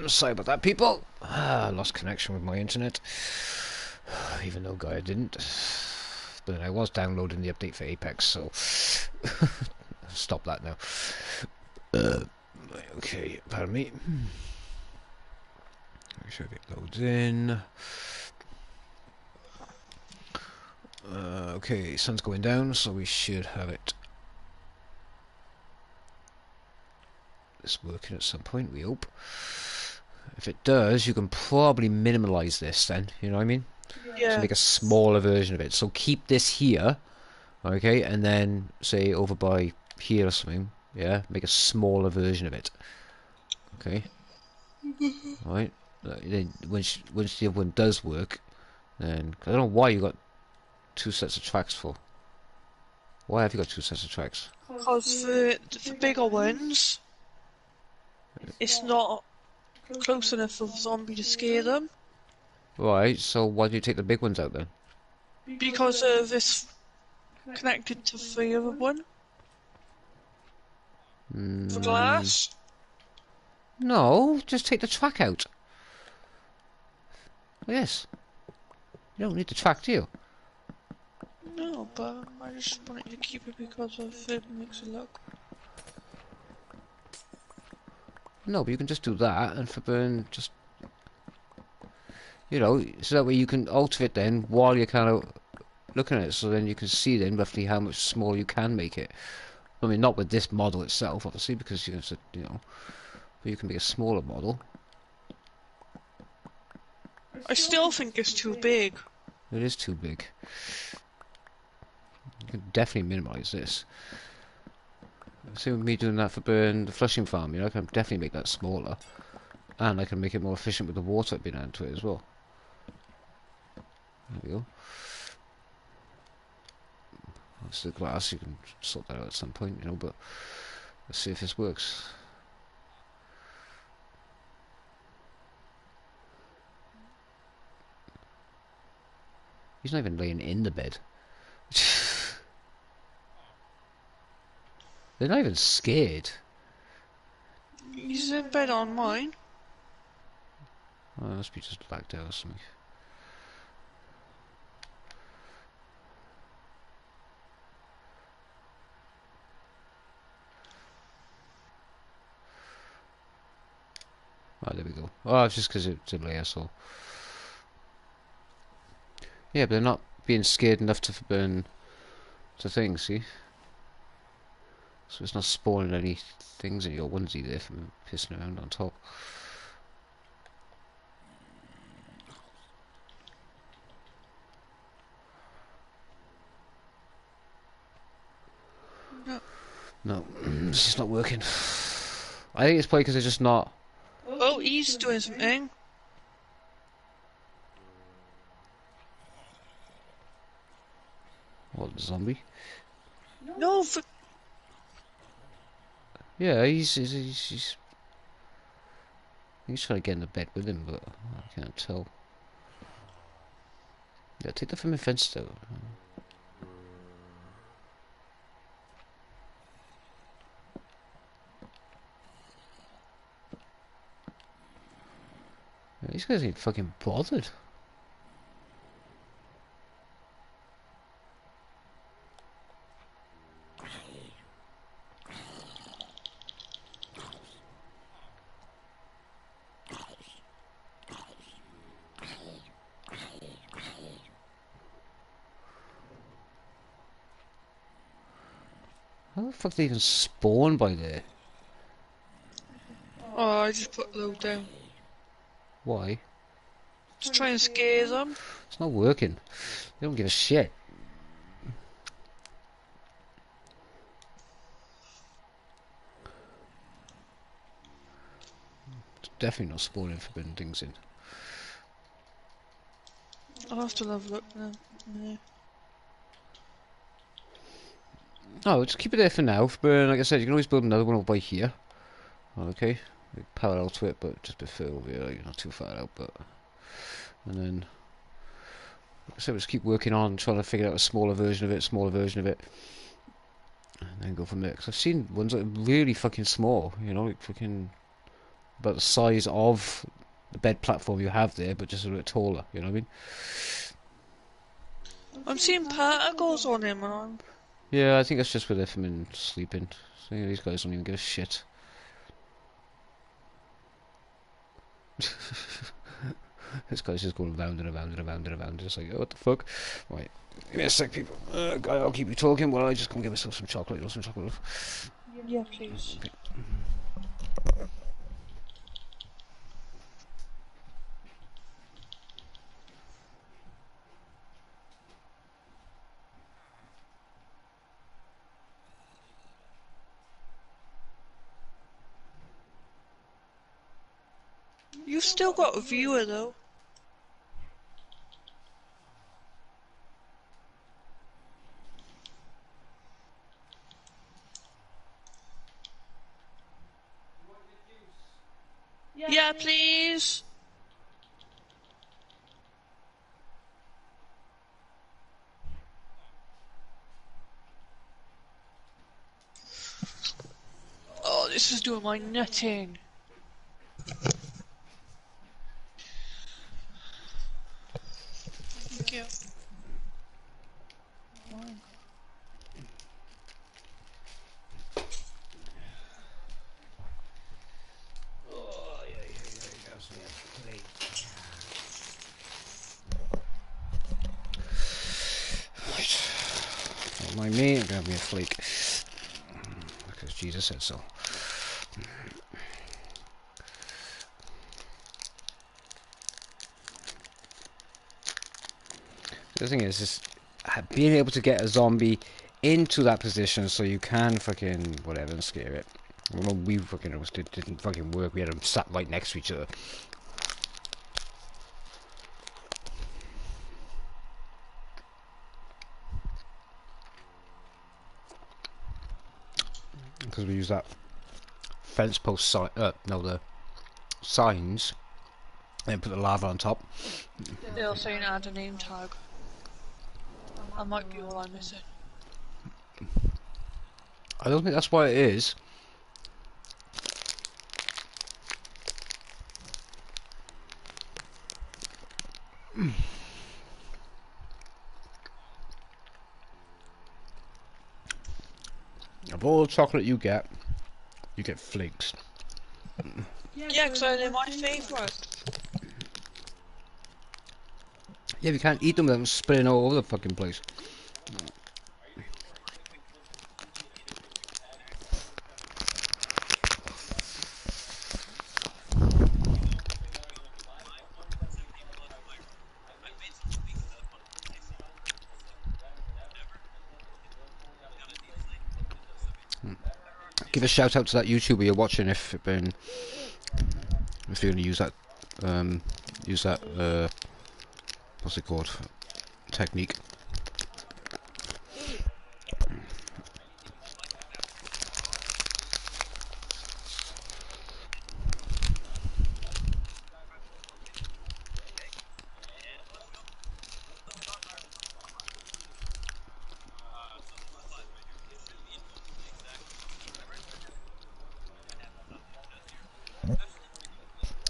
Sorry about that, people. Lost connection with my internet. Even though Gaia didn't. But I was downloading the update for Apex, so stop that now. Okay, pardon me. Make sure it loads in. Okay, sun's going down, so we should have it. It's working at some point, we hope. If it does, you can probably minimize this then, you know what I mean? So Yeah. make a smaller version of it. So keep this here, okay, and then say over by here or something, yeah, make a smaller version of it, okay, right. Then once the other one does work, then I don't know why you got two sets of tracks for. Why have you got two sets of tracks? Because for bigger ones, it's not close enough for the zombie to scare them. Right. So why do you take the big ones out then? Because it's connected to the other one for Mm, glass. no, just take the track out. Yes. You don't need the track, do you? No, but I just wanted to keep it because of it makes it look. No, but you can just do that and for burn just, you know, so that way you can alter it then while you're kind of looking at it, so then you can see then roughly how much smaller you can make it. I mean, not with this model itself, obviously, because you can, you know, but you can make a smaller model. I still think it's too big. It is too big. You can definitely minimise this. Same with me doing that for burn the flushing farm, you know, I can definitely make that smaller. And I can make it more efficient with the water being added to it as well. There we go. That's the glass, you can sort that out at some point, you know, but let's see if this works. He's not even laying in the bed. They're not even scared. He's in bed on mine. Oh, it must be just lagged out or something. Oh, there we go. Oh, it's just because it's a layer, so. Yeah, but they're not being scared enough to burn the thing, see? So it's not spawning any things in your onesie there from pissing around on top. No. No, it's just not working. I think it's probably because it's just not. Oh, he's doing something. What, the zombie? No, for Yeah, he's trying to get in the bed with him, but I can't tell. Yeah, take that from the fence though. Yeah, these guys ain't fucking bothered. How the fuck did they even spawn by there? oh, I just put low down Why? to try and scare them. It's not working. They don't give a shit. It's definitely not spawning forbidden things in. I'll have to have a look now. Yeah. Oh, just keep it there for now. But like I said, you can always build another one over by here. Okay, like parallel to it, but just a bit further over here, like not too far out. But and then, like I said, we'll just keep working on trying to figure out a smaller version of it, and then go from there. Because I've seen ones that are really fucking small. You know, like fucking about the size of the bed platform you have there, but just a little taller. You know what I mean? I'm seeing particles on him, and I'm... Yeah, I think that's just with if I'm in sleeping. So, yeah, these guys don't even give a shit. This guy's just going round and around and around and around. Just like, oh, what the fuck? Right, give me a sec, people. I'll keep you talking while I just go and get myself some chocolate. You want some chocolate? Yeah, please. Okay. You've still got a viewer, though. Yeah, please. Oh, this is doing my nutting. Thank you. Don't mind me, I'm gonna have me a flake. Because Jesus said so. The thing is, being able to get a zombie into that position so you can fucking whatever and scare it. Well, we fucking it didn't fucking work. We had them sat right next to each other. Because we use that fence post sign, no, the signs, and put the lava on top. They'll say add a name tag. That might be all I'm missing. I don't think that's what it is. Of all the chocolate you get flakes. Yeah, because they're my favourite. Yeah, you can't eat them without them spilling all over the fucking place. Give a shout out to that YouTuber you're watching if you're going to use that what's it called, technique.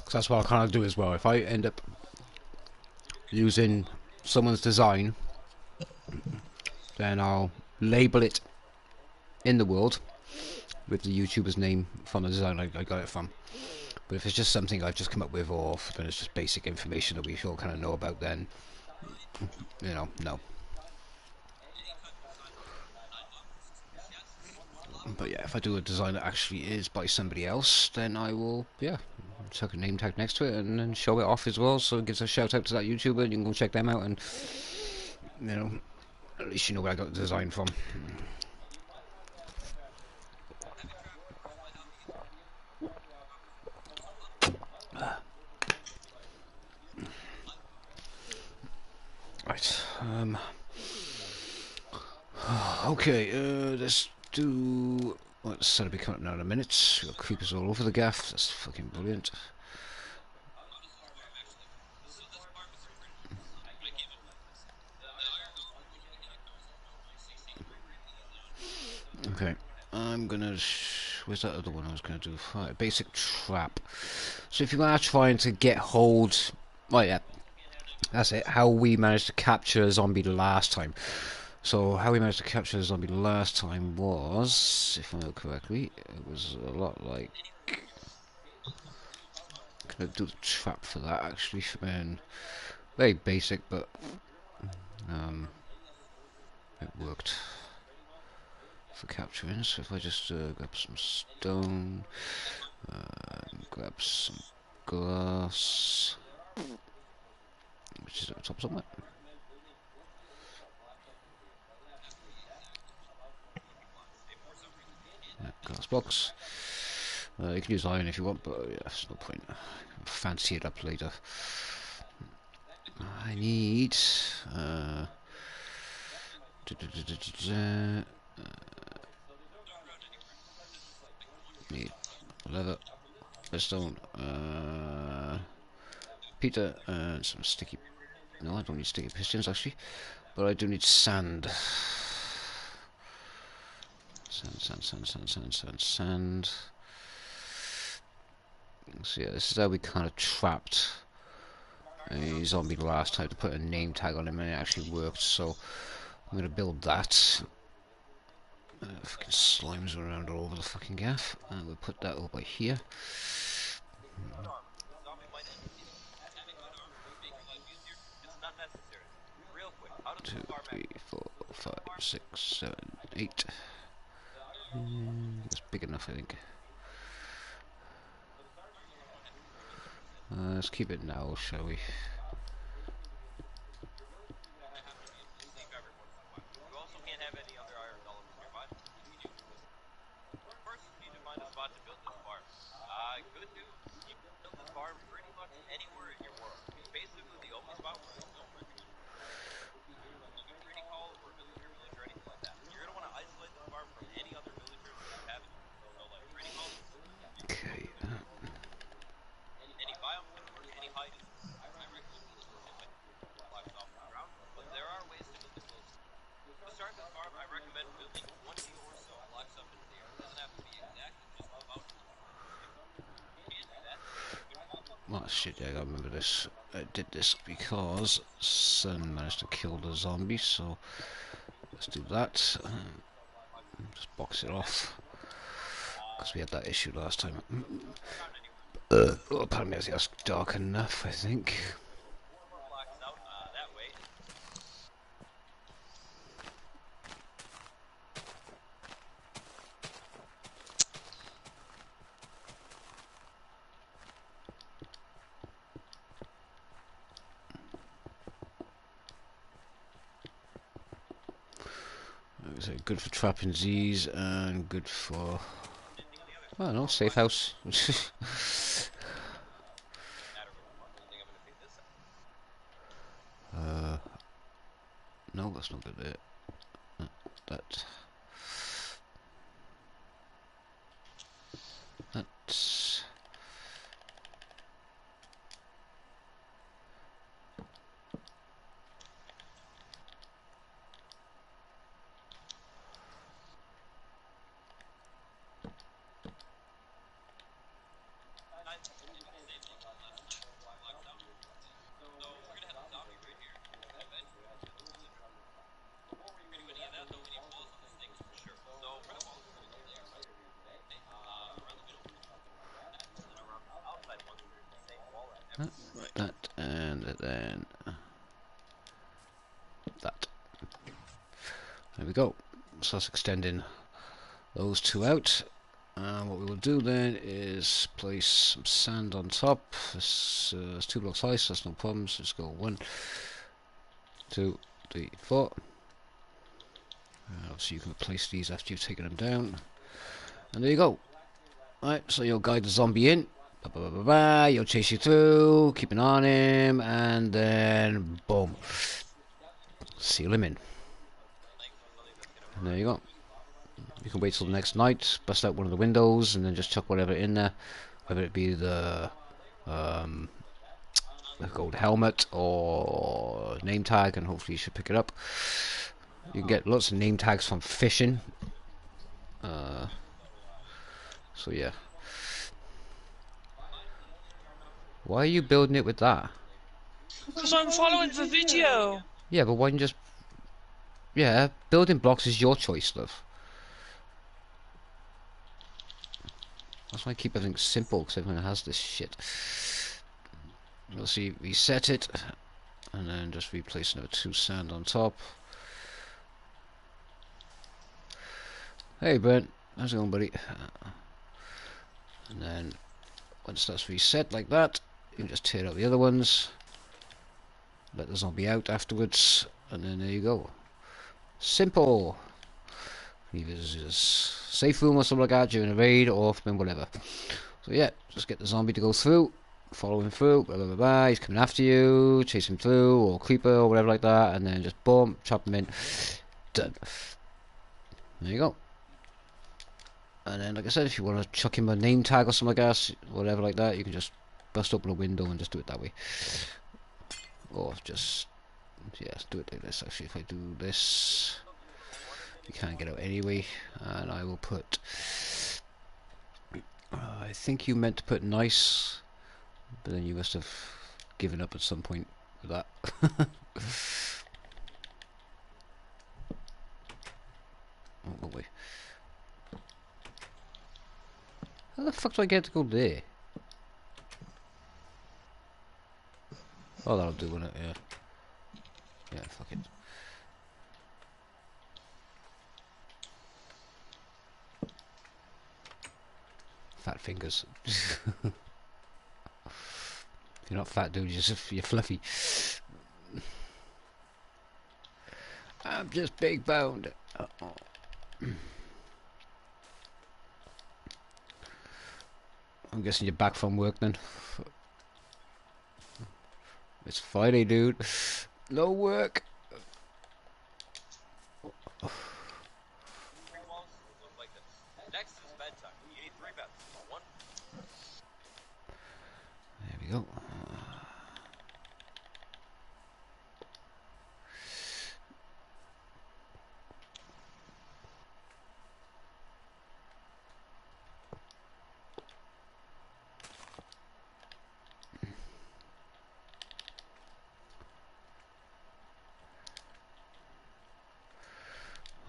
Cause that's what I kind of do as well. If I end up using someone's design, then I'll label it in the world with the YouTuber's name from the design I got it from. But if it's just something I've just come up with, or then it's just basic information that we all kind of know about, then, you know, no. But yeah, if I do a design that actually is by somebody else, then I will, yeah, chuck a name tag next to it and then show it off as well, so it gives a shout out to that YouTuber and you can go check them out and, you know, at least you know where I got the design from. Right, okay, let's do, well, it's going to be coming up now in a minute. We've got creepers all over the gaff, that's fucking brilliant. Okay, I'm gonna Where's that other one I was going to do? Right, basic trap. So if you are trying to get hold... Oh yeah, that's it. How we managed to capture a zombie the last time. So how we managed to capture a zombie last time was, if I remember correctly, it was a lot like... Gonna do the trap for that actually, and very basic, but it worked for capturing. So if I just grab some stone, grab some glass, which is at the top somewhere. Yeah, glass box. You can use iron if you want, but yeah, there's no point. Fancy it up later. I need need leather, redstone, Peter, and some sticky. No, I don't need sticky pistons actually, but I do need sand. Sand. So yeah, this is how we kind of trapped a zombie last time to put a name tag on him, and it actually worked. So I'm gonna build that. Fucking slimes around all over the fucking gaff, and we'll put that over here. 2, 3, 4, 5, 6, 7, 8. That's big enough, I think. Let's keep it now, shall we? Okay. Oh shit, yeah, I gotta remember this. I did this because Sun managed to kill the zombie, so let's do that. Just box it off, because we had that issue last time. Oh, pardon me, that's dark enough, I think. So good for trapping Z's and good for, I don't know, safe house. No, that's not good there. That. That's. That and then that. There we go. So that's extending those two out. And what we will do then is place some sand on top. This is 2 blocks high, so that's no problems. Just go 1, 2, 3, 4. Obviously you can place these after you've taken them down. And there you go. Right, so you'll guide the zombie in. You'll chase you through, keep an eye on him, and then boom. Seal him in. And there you go. You can wait till the next night, bust out one of the windows, and then just chuck whatever in there, whether it be the gold helmet or name tag, and hopefully you should pick it up. You can get lots of name tags from fishing. So yeah. Why are you building it with that? Because I'm following the video. Yeah, but why don't you just... Yeah, building blocks is your choice, love. That's why I keep everything simple, because everyone has this shit. You'll see, reset it, and then just replace another 2 sand on top. Hey Brent, how's it going, buddy? And then, once that's reset like that, you can just tear out the other ones. Let the zombie out afterwards, and then there you go. Simple! Leave it as a safe room or something like that during a raid, or whatever. So yeah, just get the zombie to go through, follow him through, blah blah blah blah, he's coming after you, chase him through, or creeper, or whatever like that, and then just boom, chop him in, done. There you go. And then, like I said, if you want to chuck him a name tag or something like that, whatever like that, you can just bust open a window and just do it that way. Or just, yeah, do it like this. Actually, if I do this, you can't get out anyway. And I will put, I think you meant to put nice, but then you must have given up at some point with that. Oh, wait. How the fuck do I get to go there? Oh, that'll do, won't it? Yeah. Yeah, fuck it. Fat fingers. You're not fat, dude. You're fluffy. I'm just big boned. Uh-oh. I'm guessing you're back from work then. It's Friday, dude. No work. There we go.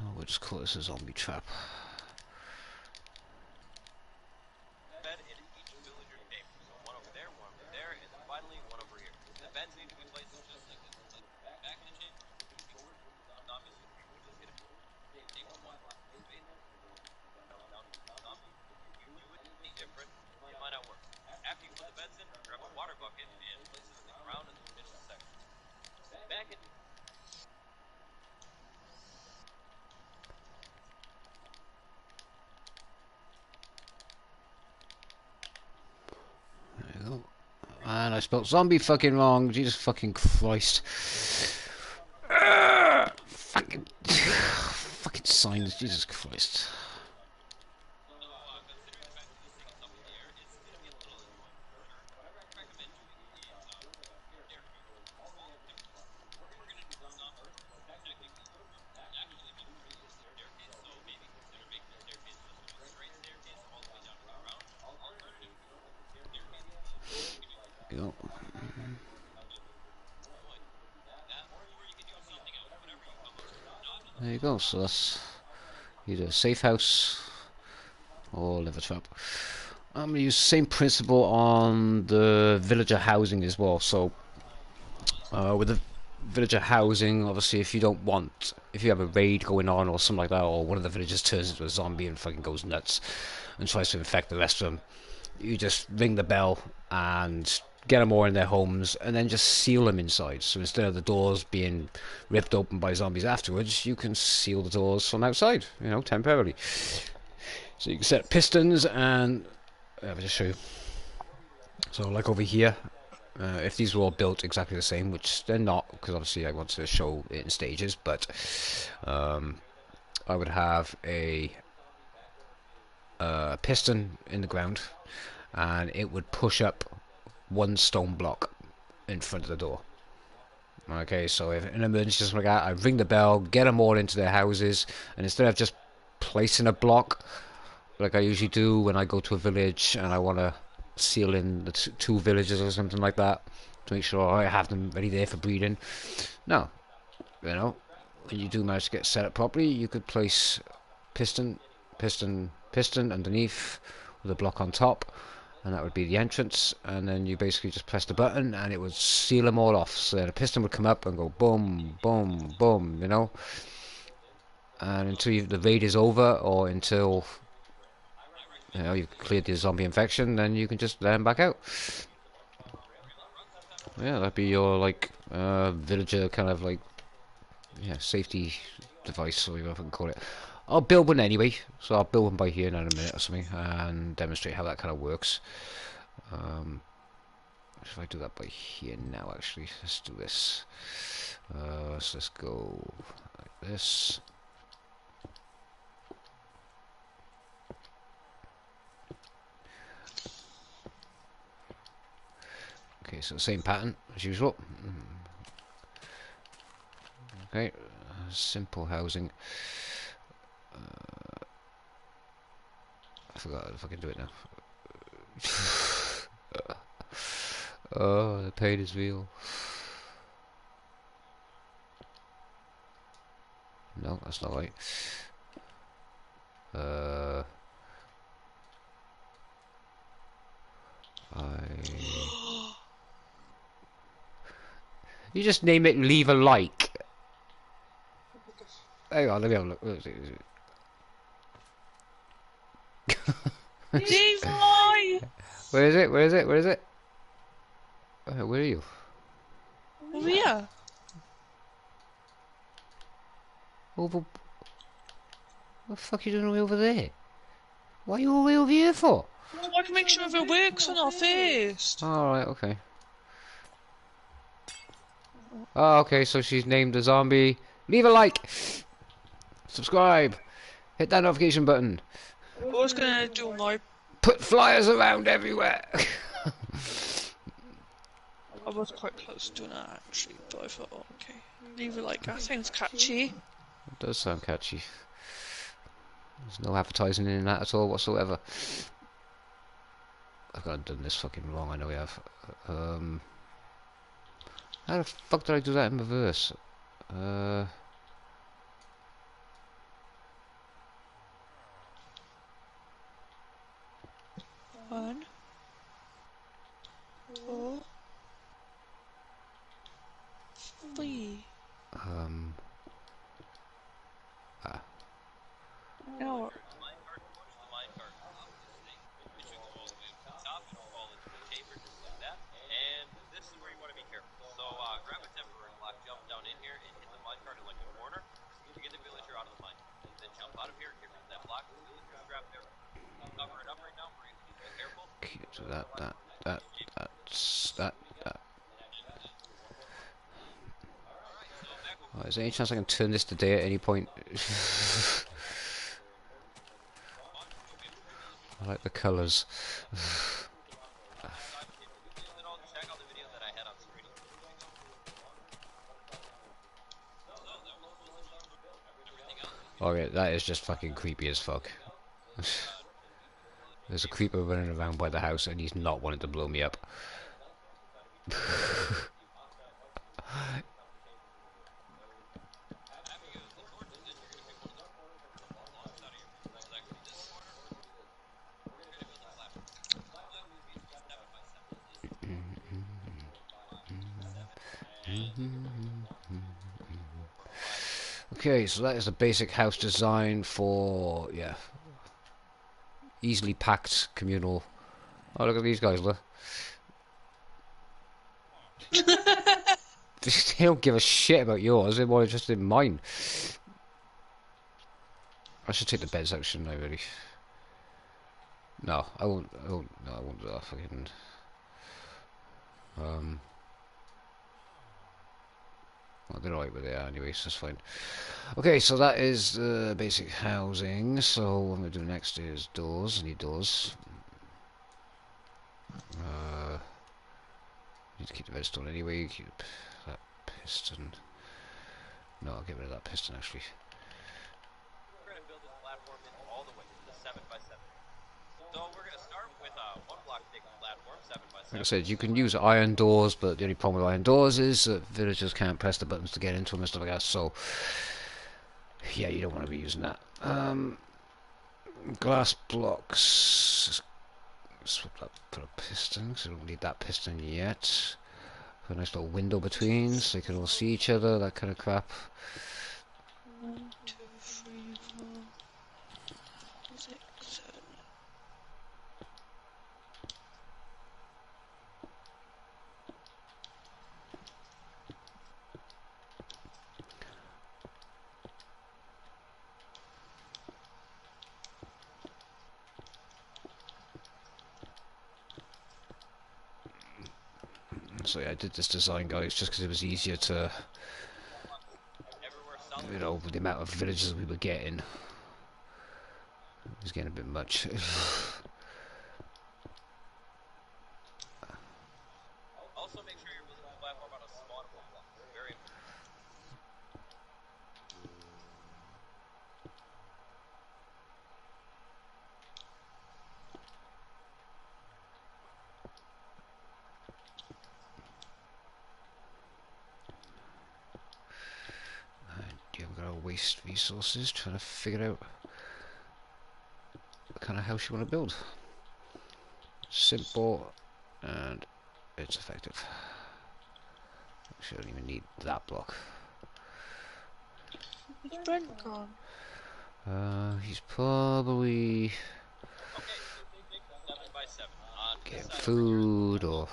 Oh, we'll just call this a zombie trap. And I spelled zombie fucking wrong. Jesus fucking Christ. Fucking. Fucking signs. Jesus Christ. You know. There you go. So that's either a safe house or liver trap. I'm going to use the same principle on the villager housing as well. So with the villager housing, obviously, if you have a raid going on or something like that, or one of the villagers turns into a zombie and fucking goes nuts and tries to infect the rest of them, you just ring the bell and get them all in their homes and then just seal them inside. So instead of the doors being ripped open by zombies afterwards, you can seal the doors from outside, temporarily. So you can set pistons and I'll just show you. So like over here, if these were all built exactly the same, which they're not, because obviously I want to show it in stages, but I would have a piston in the ground, and it would push up one stone block in front of the door. Okay, so if an emergency or something like that, I ring the bell, get them all into their houses, and instead of just placing a block like I usually do when I go to a village and I want to seal in the two villages or something like that to make sure I have them ready there for breeding. No, you know, when you do manage to get set up properly, you could place piston, piston underneath with a block on top, and that would be the entrance, and then you basically just press the button and it would seal them all off. So the piston would come up and go boom, boom, boom, you know, and until the raid is over, or until you've cleared the zombie infection, then you can just let them back out. Yeah, that'd be your like villager kind of like safety device, or whatever I can call it. I'll build one anyway, so I'll build one by here in a minute or something and demonstrate how that kind of works. If I do that by here now, actually, let's do this. So let's go like this. Okay, so same pattern as usual. Okay, simple housing. I forgot if I can do it now. Oh, the pain is real. No, that's not right. You just name it leave a like. Hang on, let me have a look. Levi! Where is it? Where is it? Where is it? Where are you? Over here. Over. What the fuck are you doing all the way over there? What are you all the way over here for? Well, I can make sure if it works or not first. Alright, okay. Oh, okay, so she's named a zombie. Leave a like! Subscribe! Hit that notification button. I was gonna do my... Put flyers around everywhere! I was quite close to doing that actually, but I thought, oh, okay. Leave it like that, sounds catchy. It does sound catchy. There's no advertising in that at all whatsoever. I've got done this fucking wrong, I know we have. How the fuck did I do that in reverse? One, two, three. No. So that. Oh, is there any chance I can turn this to day at any point? I like the colours. Okay, that is just fucking creepy as fuck. There's a creeper running around by the house and he's not wanting to blow me up. Okay, so that is a basic house design for, yeah, easily packed communal. Oh, look at these guys, look. They don't give a shit about yours, they're more interested in mine. I should take the beds out, shouldn't I, really? No, I won't, no, I won't do that, fucking... Well, they're alright with it anyway, so that's fine. Okay, so that is basic housing, so what I'm going to do next is doors. I need doors. Need to keep the redstone anyway, keep that piston. No, I'll get rid of that piston actually. Like I said, you can use iron doors, but the only problem with iron doors is that villagers can't press the buttons to get into them and stuff like that. So, yeah, you don't want to be using that. Glass blocks. Swap that. Put a piston, because I don't need that piston yet. Put a nice little window between, so you can all see each other. That kind of crap. 1, 2, 3, 4, 6, 7. So yeah, I did this design, guys, just because it was easier to, you know, with the amount of villagers we were getting. It was getting a bit much. You're going to waste resources trying to figure out what kind of house you want to build. Simple, and it's effective. Actually, I don't even need that block. Is Brent gone? He's probably getting food, or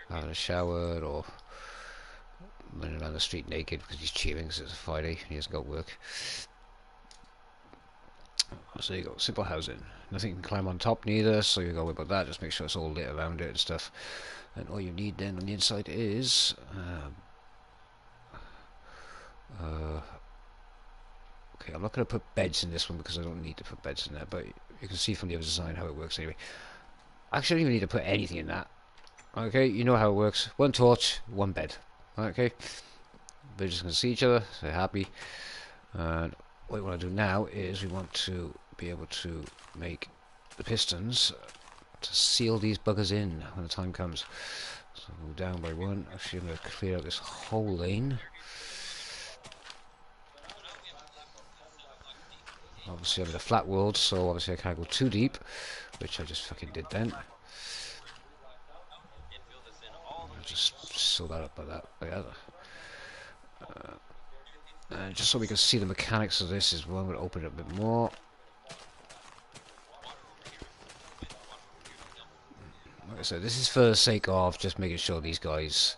having a shower, or running around the street naked because he's cheering because it's a Friday and he hasn't got work. So you go, simple housing. Nothing you can climb on top neither, so you go about that, just make sure it's all lit around it and stuff. And all you need then on the inside is okay, I'm not going to put beds in this one because I don't need to put beds in there, but you can see from the other design how it works anyway. Actually, I don't even need to put anything in that. Okay, you know how it works. One torch, one bed. Okay, we're just going to see each other, so happy. And what we want to do now is we want to be able to make the pistons to seal these buggers in when the time comes. So we'll go down by one. Actually, I'm going to clear out this whole lane. Obviously, I'm in a flat world, so obviously I can't go too deep, which I just fucking did then. I'll just sew that up like that. And just so we can see the mechanics of this as well, I'm going to open it a bit more. Like I said, this is for the sake of just making sure these guys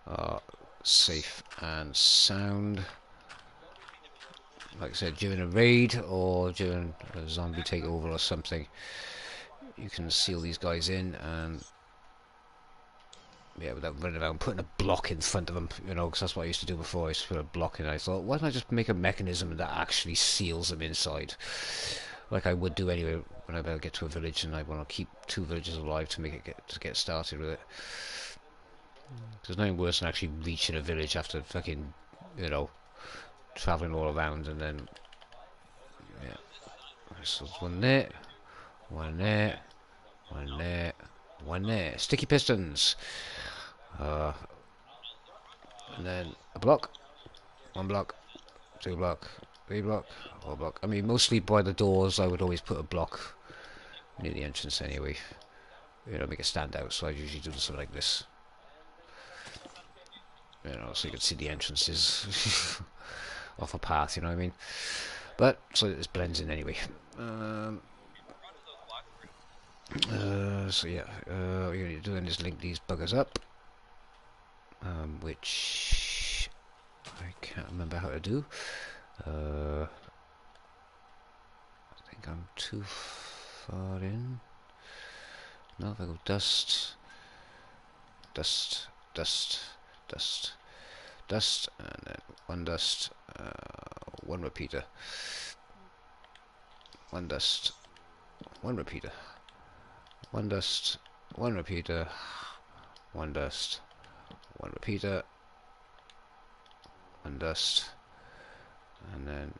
are safe and sound. Like I said, during a raid or during a zombie takeover or something, you can seal these guys in and, yeah, without running around putting a block in front of them, you know, because that's what I used to do before. I used to put a block in, and I thought, why don't I just make a mechanism that actually seals them inside, like I would do anyway whenever I get to a village and I want to keep 2 villages alive to make it get started with it. There's nothing worse than actually reaching a village after fucking, you know, travelling all around and then, yeah. So there's one there, one there, one there, one there. Sticky pistons. And then a block, 1 block, 2 block, 3 block, 4 block. I mean, mostly by the doors I would always put a block near the entrance anyway. You know, make it stand out, so I usually do something like this. You know, so you can see the entrances off a path, you know what I mean? But, so this blends in anyway. So yeah, what you're going to do then is link these buggers up, which I can't remember how to do. I think I'm too far in. No, if I go dust, dust, dust, dust, dust, and then 1 dust, 1 repeater, 1 dust, 1 repeater, 1 dust, 1 repeater, 1 dust, 1 repeater, 1 dust, and then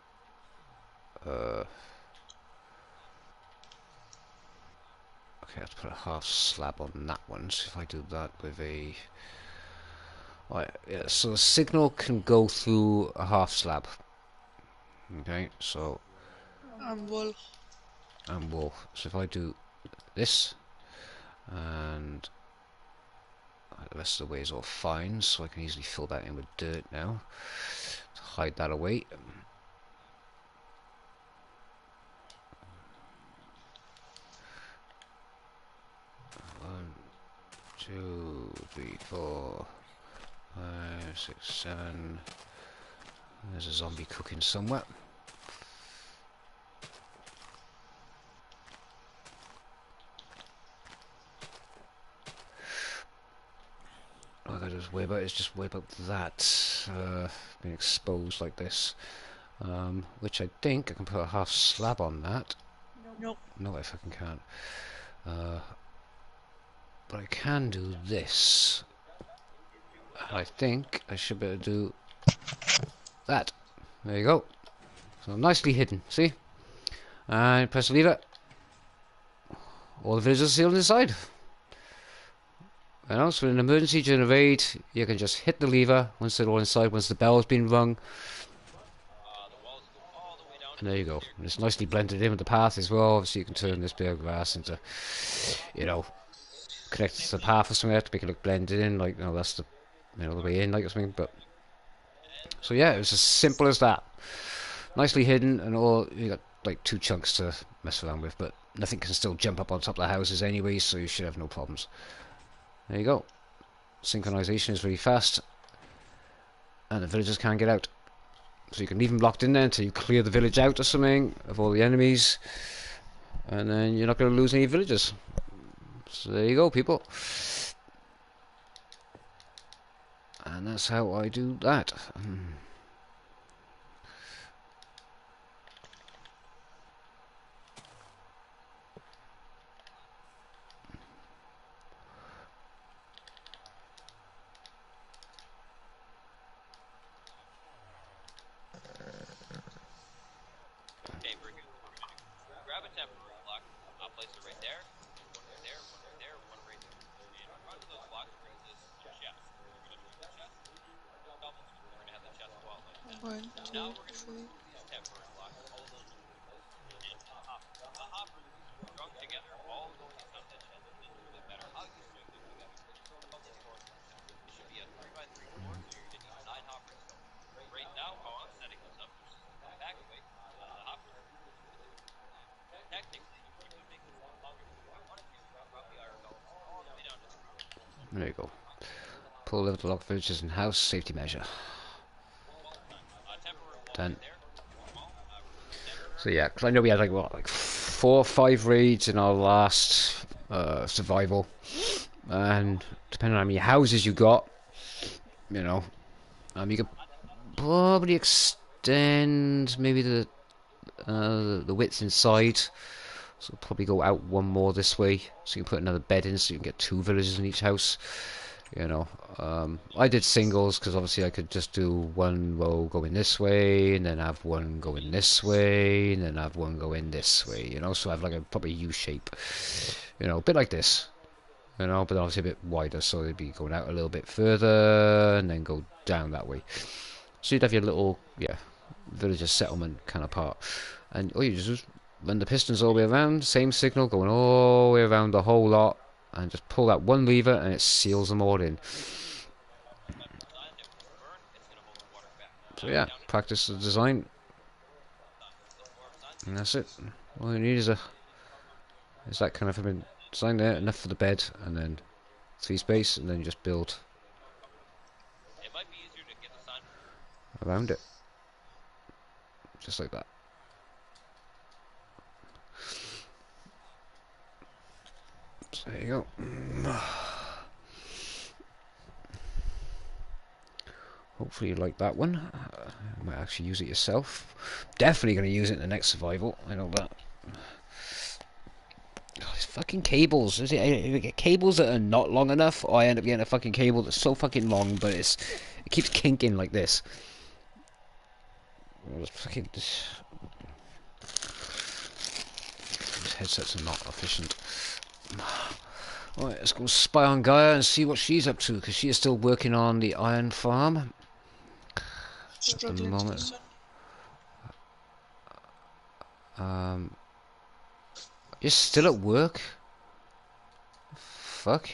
Okay, I have to put a half slab on that one. So if I do that with a... Right, yeah, so the signal can go through a half slab. Okay, so... And wool. And wool. So if I do this, and the rest of the way is all fine, so I can easily fill that in with dirt now. To hide that away. 2, 3, 4, 5, 6, 7. There's a zombie cooking somewhere. All I gotta just worry about is just worry about that being exposed like this. Which I think I can put a half slab on that. Nope. No, I fucking can't. But I can do this. I think I should be able to do that. There you go. So nicely hidden, see? And press the lever. All the villagers are sealed inside. You know, so in an emergency during a raid, you can just hit the lever once they're all inside, once the bell's been rung. And there you go. And it's nicely blended in with the path as well, so you can turn this bit of grass into, you know, connect it to the path or something to make it look blended in, like, you know, that's the, you know, the way in, like something. But so yeah, it was as simple as that. Nicely hidden, and all you got like 2 chunks to mess around with, but nothing can still jump up on top of the houses anyway, so you should have no problems. There you go. Synchronization is really fast, and the villagers can't get out. So you can leave them locked in there until you clear the village out or something of all the enemies, and then you're not going to lose any villagers. So there you go, people. And that's how I do that. One, two, three. There you go. Pull over the locked villages in house, safety measure. Done. So yeah, because I know we had like what, like 4 or 5 raids in our last survival, and depending on how many houses you got, you know, you could probably extend maybe the width inside. So probably go out one more this way, so you can put another bed in, so you can get 2 villagers in each house. You know, I did singles because obviously I could just do one row going this way, and then have one going this way, and then have one going this way. You know, so I have like a proper U shape. You know, a bit like this. You know, but obviously a bit wider, so they'd be going out a little bit further, and then go down that way. So you'd have your little, yeah, villager settlement kind of part, and all you just run the pistons all the way around, same signal going all the way around the whole lot, and just pull that one lever and it seals them all in. So yeah, practice the design, and that's it. All you need is that kind of design there, enough for the bed, and then 3 space, and then you just build around it, just like that. So there you go. Hopefully you like that one. You might actually use it yourself. Definitely going to use it in the next survival. I know that. Oh, these fucking cables. Is it? I get cables that are not long enough, or I end up getting a fucking cable that's so fucking long, but it keeps kinking like this. Fucking these headsets are not efficient. Right, let's go spy on Gaia and see what she's up to, because she is still working on the iron farm at the Struggling to moment. listen. You're still at work? Fuck.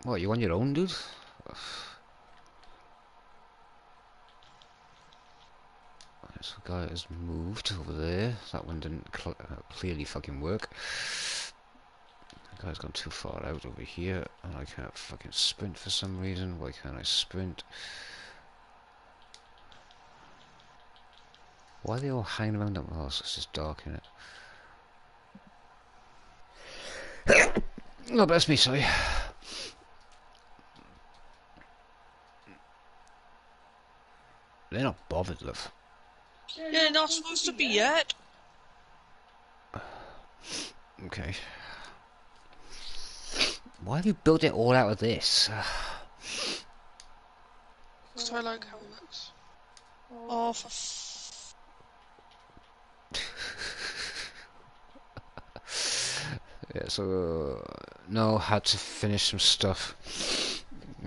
What, you on your own, dude? So Gaia has moved over there. That one didn't clearly fucking work. That guy's gone too far out over here, and I can't fucking sprint for some reason. Why can't I sprint? Why are they all hanging around up? Oh, it's just dark, innit? No, but that's me, sorry. They're not bothered, love. Yeah, not supposed to be yet. Okay. Why have you built it all out of this? Because I like how it looks. Oh, for Yeah, so... no, had to finish some stuff.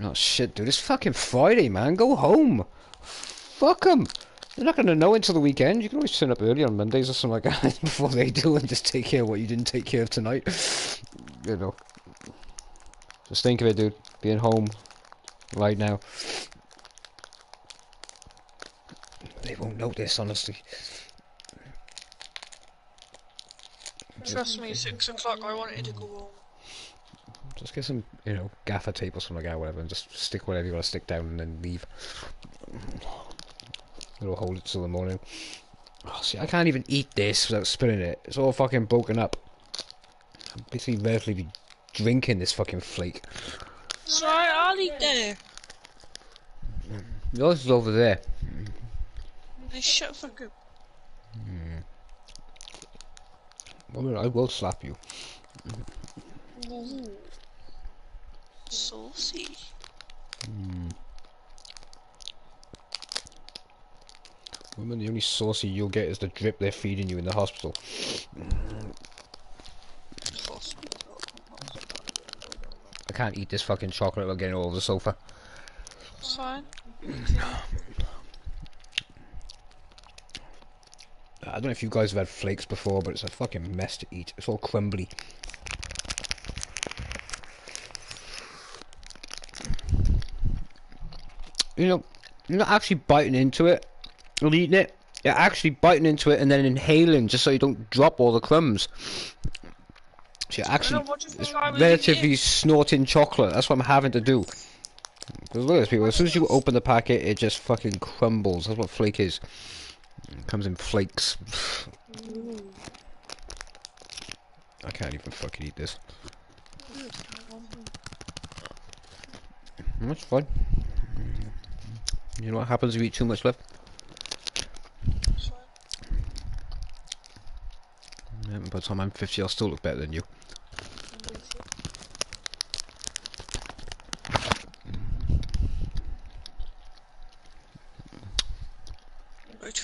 Oh shit, dude, it's fucking Friday, man. Go home. Fuck 'em. You're not gonna know until the weekend. You can always turn up early on Mondays or something like that before they do and just take care of what you didn't take care of tonight. You know. Just think of it, dude. Being home right now. They won't notice, honestly. trust me, 6 o'clock I wanted to go home. Just get some, you know, gaffer tape or something like that, whatever, and just stick whatever you want to stick down and then leave. It'll hold it till the morning. Oh, see, I can't even eat this without spilling it. It's all fucking broken up. I'm basically virtually drinking this fucking flake. Sorry, I'll eat there. Yours is over there. This shit fucking. I will slap you. Ooh. Saucy. Woman, the only saucy you'll get is the drip they're feeding you in the hospital. I can't eat this fucking chocolate without getting all over the sofa. It's fine. I don't know if you guys have had flakes before, but it's a fucking mess to eat. It's all crumbly. You know, you're not actually biting into it and eating it. You're actually biting into it and then inhaling just so you don't drop all the crumbs. So you're actually it's relatively snorting chocolate. That's what I'm having to do. Because look at this, people. As soon as you open the packet, it just fucking crumbles. That's what flake is. It comes in flakes. I can't even fucking eat this. That's fine. You know what happens if you eat too much left? Yeah, by the time I'm 50, I'll still look better than you. Right.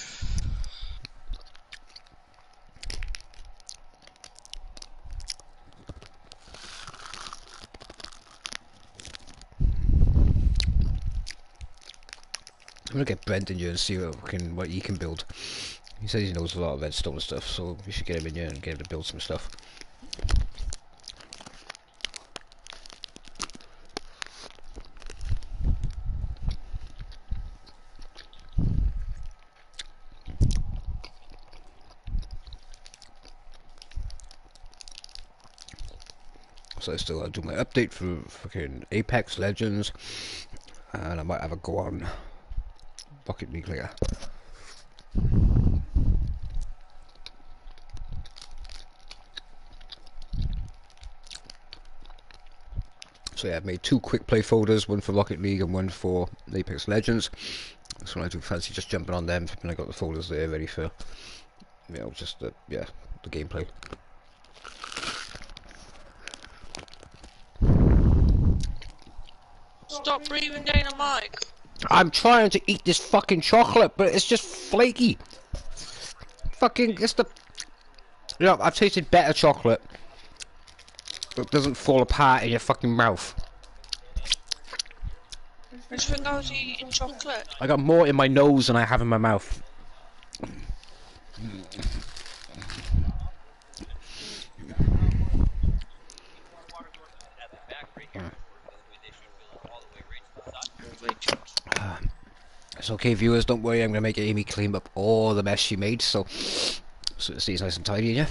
I'm gonna get Brent in here and see what he can build. He says he knows a lot of redstone stuff, so we should get him in here and get him to build some stuff. So I still gotta do my update for fucking Apex Legends, and I might have a go on Rocket League later. So yeah, I've made 2 quick play folders, one for Rocket League and one for Apex Legends. So I do fancy just jumping on them, and I got the folders there ready for, you know, just the gameplay. Stop breathing down the mic. I'm trying to eat this fucking chocolate, but it's just flaky. fucking, it's the, you know, I've tasted better chocolate. It doesn't fall apart in your fucking mouth. I just think I was eating chocolate. I got more in my nose than I have in my mouth. It's okay, viewers, don't worry, I'm going to make Amy clean up all the mess she made, so it stays nice and tidy, yeah?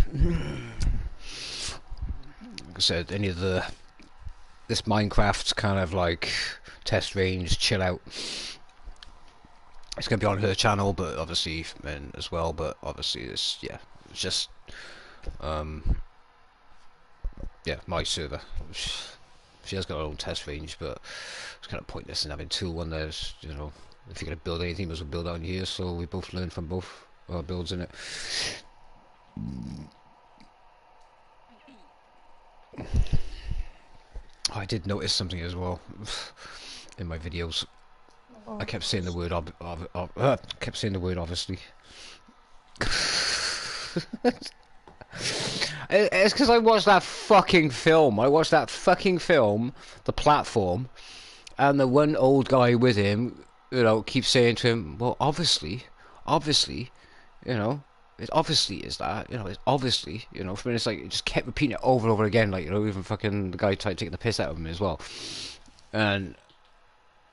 Like I said, any of this Minecraft kind of like test range, chill out, it's going to be on her channel, but obviously, and as well, but obviously it's, yeah, it's just, yeah, my server. She has got her own test range, but it's kind of pointless in having two on there, you know. If you're going to build anything, we must build out here, so we both learn from both our builds in it. Oh, I did notice something as well in my videos. I kept saying the word kept saying the word obviously. It's because I watched that fucking film. I watched that fucking film, The Platform, and the one old guy with him, you know, keeps saying to him, well, obviously, you know, it obviously is that, you know, it's obviously, you know, for me it's like, it just kept repeating it over and over again, like, you know, even fucking the guy tried taking the piss out of him as well. And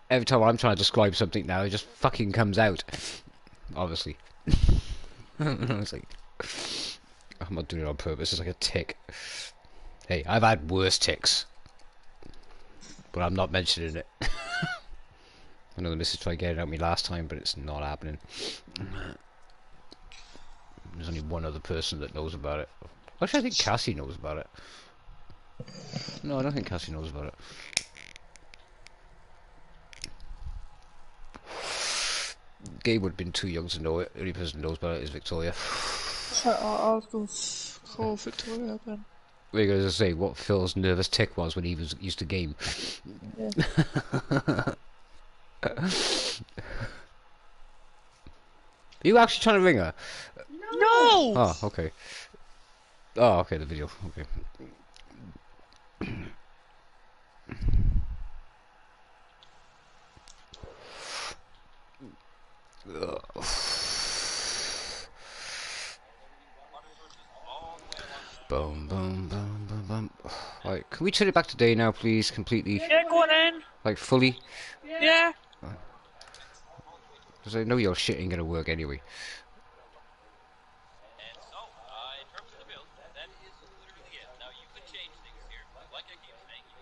every time I'm trying to describe something now, it just fucking comes out. Obviously. It's like, I'm not doing it on purpose, it's like a tick. Hey, I've had worse ticks. But I'm not mentioning it. I know the missus tried getting it at me last time, but it's not happening. There's only one other person that knows about it. Actually, I think Cassie knows about it. No, I don't think Cassie knows about it. Gabe would have been too young to know it. The only person who knows about it is Victoria. I'll go call Victoria then. What are you going to say? What Phil's nervous tick was when he was used to game? Yeah. Are you actually trying to ring her? No! Oh, okay. Oh, okay, the video. Okay. Boom, boom, boom, boom, boom. Right, can we turn it back to day now, please? Completely. Yeah, go on in. Like, fully? Yeah. Because I know your shit ain't gonna work anyway.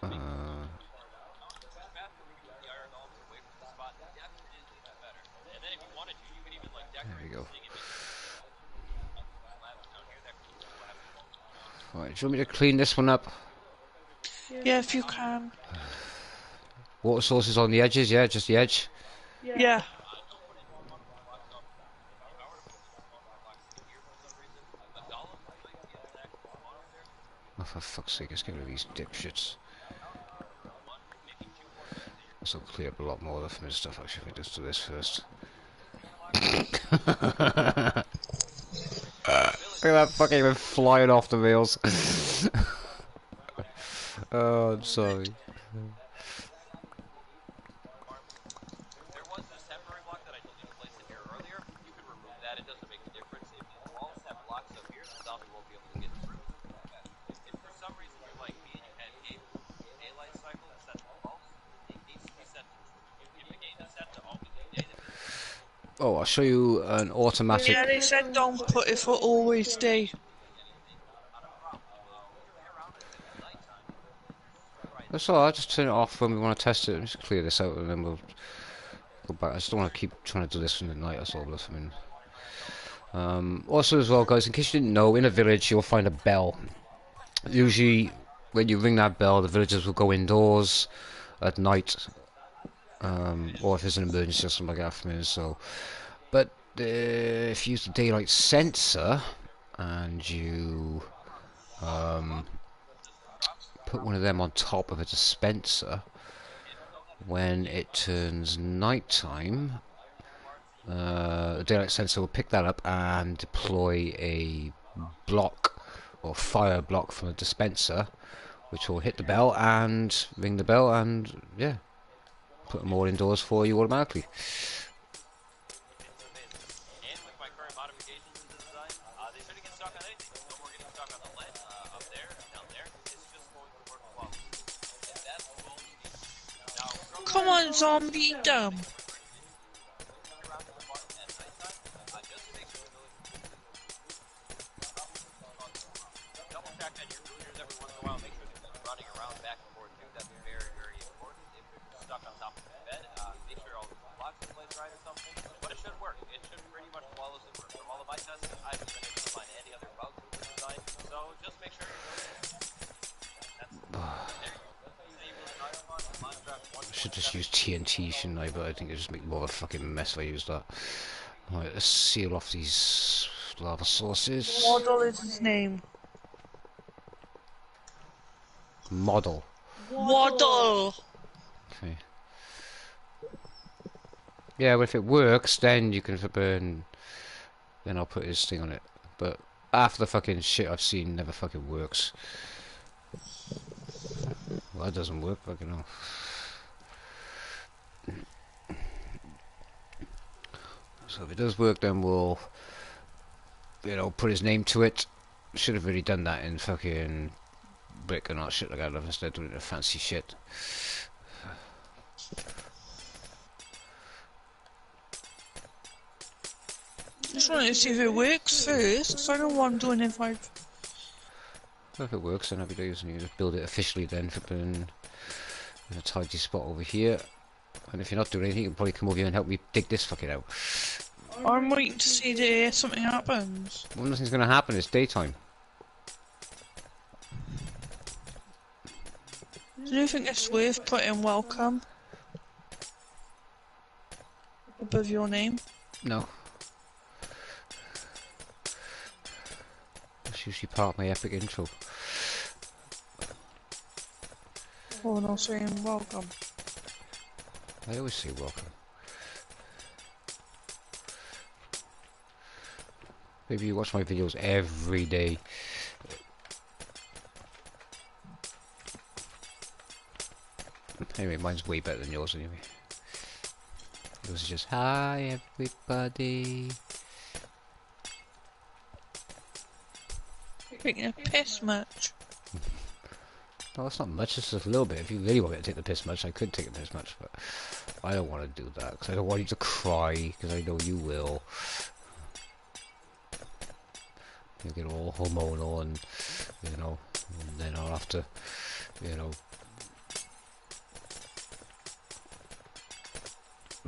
There we go. Right, do you want me to clean this one up? Yeah, if you can. Water sources on the edges, yeah? Just the edge? Yeah. Oh, for fuck's sake, let's get rid of these dipshits. This will clear up a lot more of the familiar stuff, actually, if we just do this first. Look at that fucking one flying off the rails. Oh, I'm sorry. Oh, I'll show you an automatic. Yeah, they said don't put it for always day. That's alright, just turn it off when we want to test it. Just clear this out and then we'll go back. I just don't want to keep trying to do this in the night, that's all. I mean, also as well, guys, in case you didn't know, in a village you'll find a bell. Usually, when you ring that bell, the villagers will go indoors at night, or if there's an emergency or something like that for me. So, but if you use the daylight sensor and you put one of them on top of a dispenser, when it turns nighttime, The daylight sensor will pick that up and deploy a block or fire block from the dispenser, which will hit the bell and ring the bell and yeah, put them all indoors for you automatically. Come on, zombie, dumb. Should just use TNT, shouldn't I? But I think it just make more of a fucking mess if I use that. Right, let's seal off these lava sources. Waddle is his name. Model. Waddle. Okay. Yeah, well, if it works, then you can burn. Then I'll put his thing on it. But half the fucking shit I've seen never fucking works. Well, that doesn't work. Fucking hell. So if it does work, then we'll, put his name to it. Should have really done that in fucking brick and not shit like that instead of doing it in fancy shit. Just wanted to see if it works first, because I don't want doing it if I've... Well, if it works, then happy days, and you just build it officially then for burning in a tidy spot over here. And if you're not doing anything, you can probably come over here and help me dig this fucking out. I'm waiting to see if something happens. Well, nothing's going to happen. It's daytime. Do you think it's worth putting welcome above your name? No. That's usually part of my epic intro. Oh, not saying welcome. I always say welcome. Maybe you watch my videos every day. Anyway, mine's way better than yours anyway. Yours is just, hi everybody. Taking a piss much. No, that's not much, it's just a little bit. If you really want me to take the piss much, I could take the piss much, but I don't want to do that, because I don't want you to cry, because I know you will. You get all hormonal and, and then I'll have to,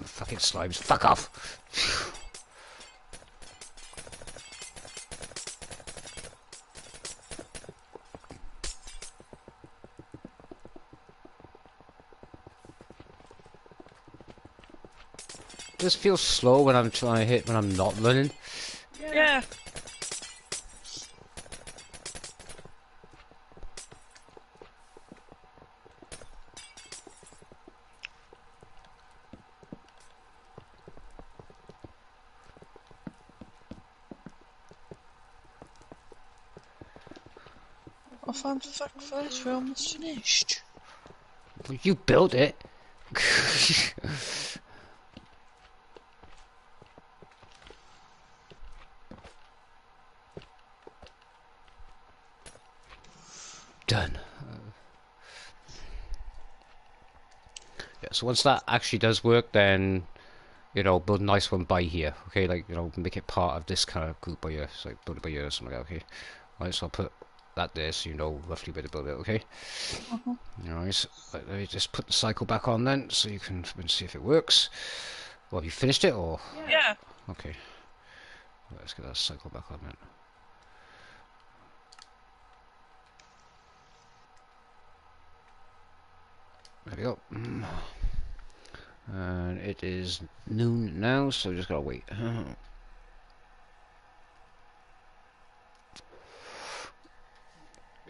fucking slimes, fuck off! It just feels slow when I'm trying to hit when I'm not running. Yeah. I found the fact first, we're almost finished. Well, you built it. Done. Yeah, so once that actually does work, then build a nice one by here. Okay, like make it part of this kind of group by here. So like build it by here or something like that. Okay. Right, so I'll put that there so you know roughly where to build it. Okay. Alright, let me just put the cycle back on then, so you can see if it works. Well, have you finished it or? Yeah. Okay. Let's get that cycle back on then. There we go. And it is noon now, so we just gotta wait.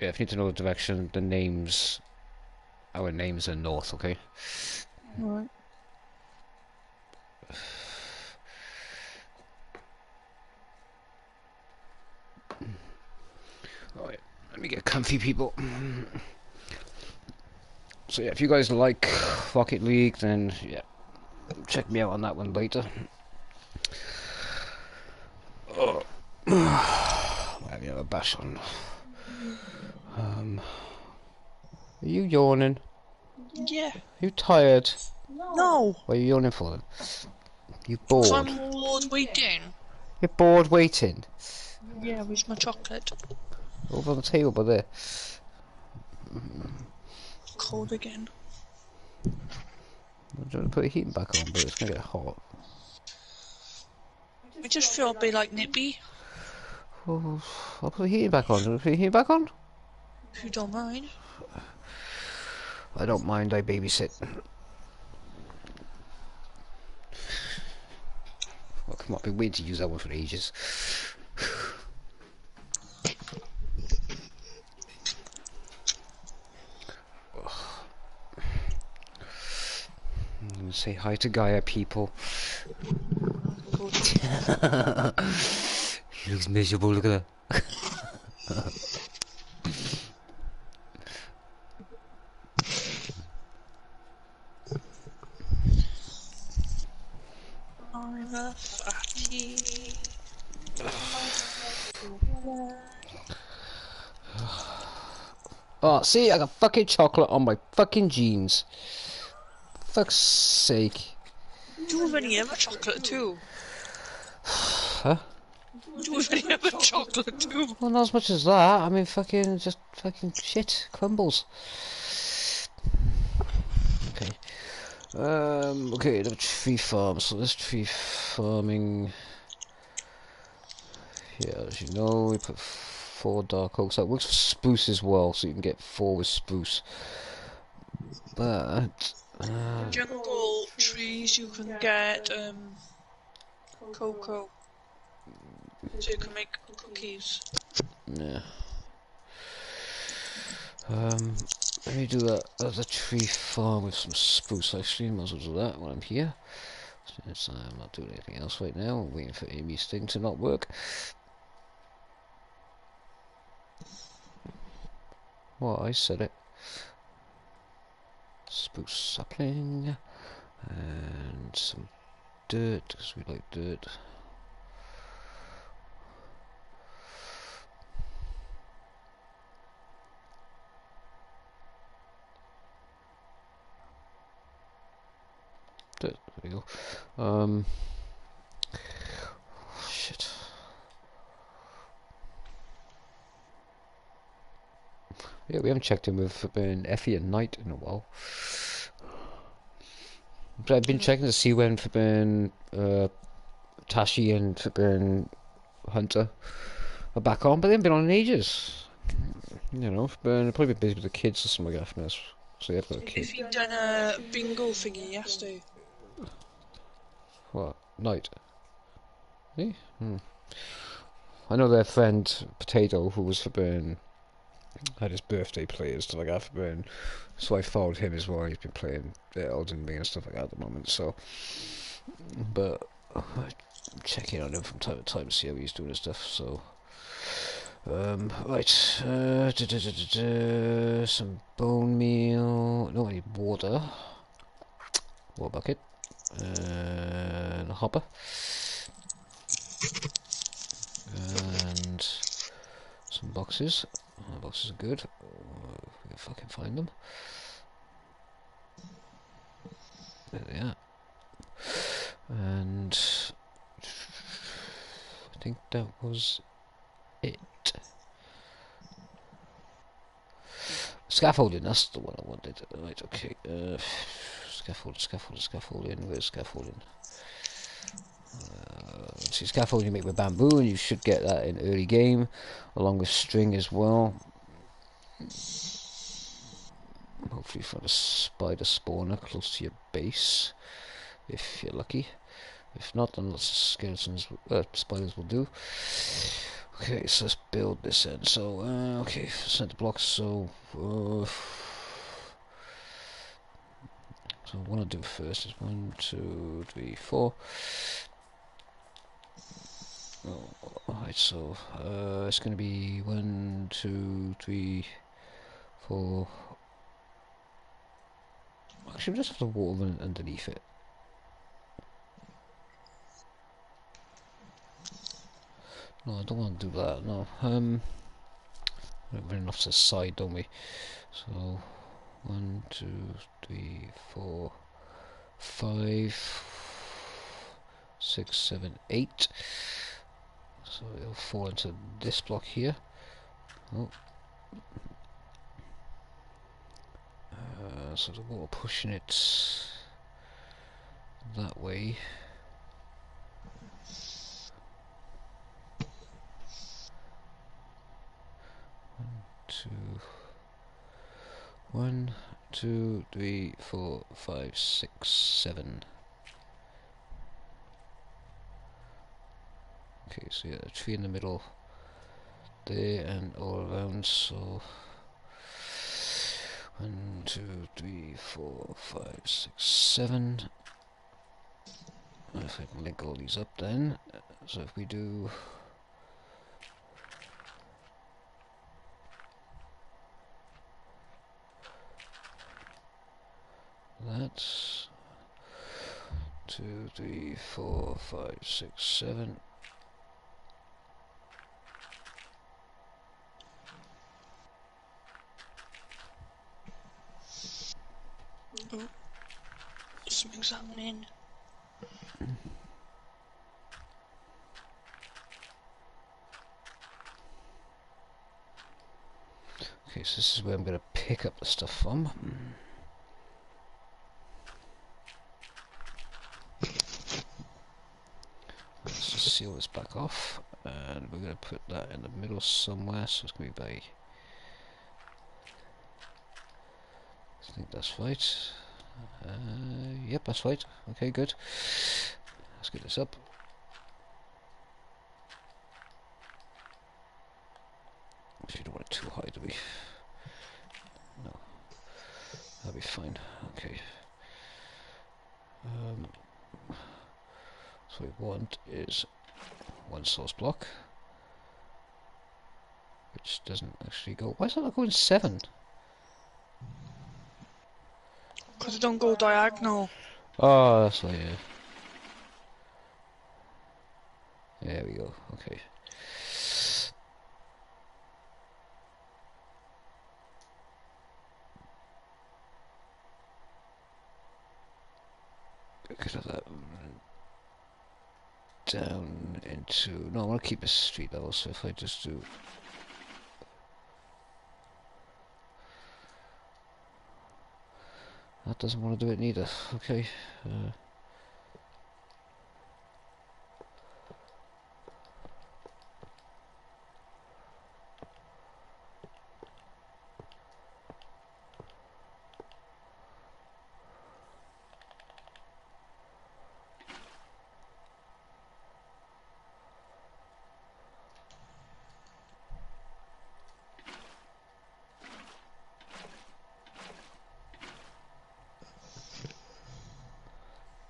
Yeah, if you need to know the direction, the names, our names are north, okay? Right. Alright, let me get comfy, people. So yeah, if you guys like Rocket League, then yeah, check me out on that one later. Oh, I have a bash on. Are you yawning? Yeah. Are you tired? No. What are you yawning for then? You Because bored? I'm bored waiting. You're bored waiting? Yeah, where's my chocolate? Over on the table by there. Cold again. I'm trying to put the heating back on, but it's gonna get hot. I just feel a bit like nippy. Oh, I'll put the heating back on. Do you want to put the heating back on? If you don't mind. I don't mind, I babysit. Oh, come on, I've been waiting to use that one for ages. I'm gonna say hi to Gaia, people. She looks miserable, look at her. I'm a fatty. Oh, see, I got fucking chocolate on my fucking jeans. Fuck's sake. Do you have any other chocolate too? Huh? Do you have any other chocolate too? Well, not as much as that. I mean, fucking, just fucking shit. Crumbles. Okay. Okay, the tree farm. So this tree farming... Yeah, as you know, we put 4 dark oaks. That works for spruce as well, so you can get 4 with spruce. But... Jungle trees, you can get cocoa, so you can make cookies. yeah. Let me do that other tree farm with some spruce. Actually, might as well do that while I'm here. Since I'm not doing anything else right now, I'm waiting for Amy's thing to not work. Well, I said it. Spruce sapling and some dirt, because we like dirt. Dirt, there we go. Shit. Yeah, we haven't checked in with Effie and Knight in a while. But I've been checking to see when Tashi and Hunter are back on, but they haven't been on in ages. You know, they've probably been busy with the kids or something like that. So they've got a kid. If you'd done a bingo thingy yesterday. What? Knight? Eh? I know their friend Potato, who was had his birthday players to like that for so I followed him as well. He's been playing Elden Ring and stuff like that at the moment. So, but I'm checking on him from time to time to see how he's doing and stuff. So, right, some bone meal. No, I need water. Water bucket and a hopper and some boxes. Boxes are good. If I can find them. There they are. And I think that was it. Scaffolding, that's the one I wanted. Right, okay. Scaffolding. Where's scaffolding? See, scaffolding you make with bamboo, and you should get that in early game, along with string as well. Hopefully find a spider spawner close to your base, if you're lucky. If not, then lots of skeletons, spiders will do. Okay, so let's build this in. So, okay, center blocks. So what I do first is 1, 2, 3, 4. Oh, alright, so it's going to be 1, 2, 3, 4. Actually, we just have the water run underneath it. No, I don't want to do that. No. We're running off to the side, don't we? So 1, 2, 3, 4, 5, 6, 7, 8. So it'll fall into this block here. Oh. So the water pushing it that way. 2, 1, 2, 3, 4, 5, 6, 7. Okay, so yeah, a tree in the middle there and all around. So 1, 2, 3, 4, 5, 6, 7. If I can link all these up then. So if we do that, 2, 3, 4, 5, 6, 7. Oh, something's happening. Okay, so this is where I'm going to pick up the stuff from. Let's just seal this back off, and we're going to put that in the middle somewhere, so it's going to be by... I think that's right. Yep, that's right. Okay, good. Let's get this up. Actually, don't want it too high, do we? No, that'll be fine. Okay. So what we want is one source block, which doesn't actually go... Why is that not going 7? Because it don't go diagonal. Oh, that's why, yeah. There we go, okay. Because of that down into... No, I want to keep this street level, so if I just do... That doesn't want to do it neither, okay.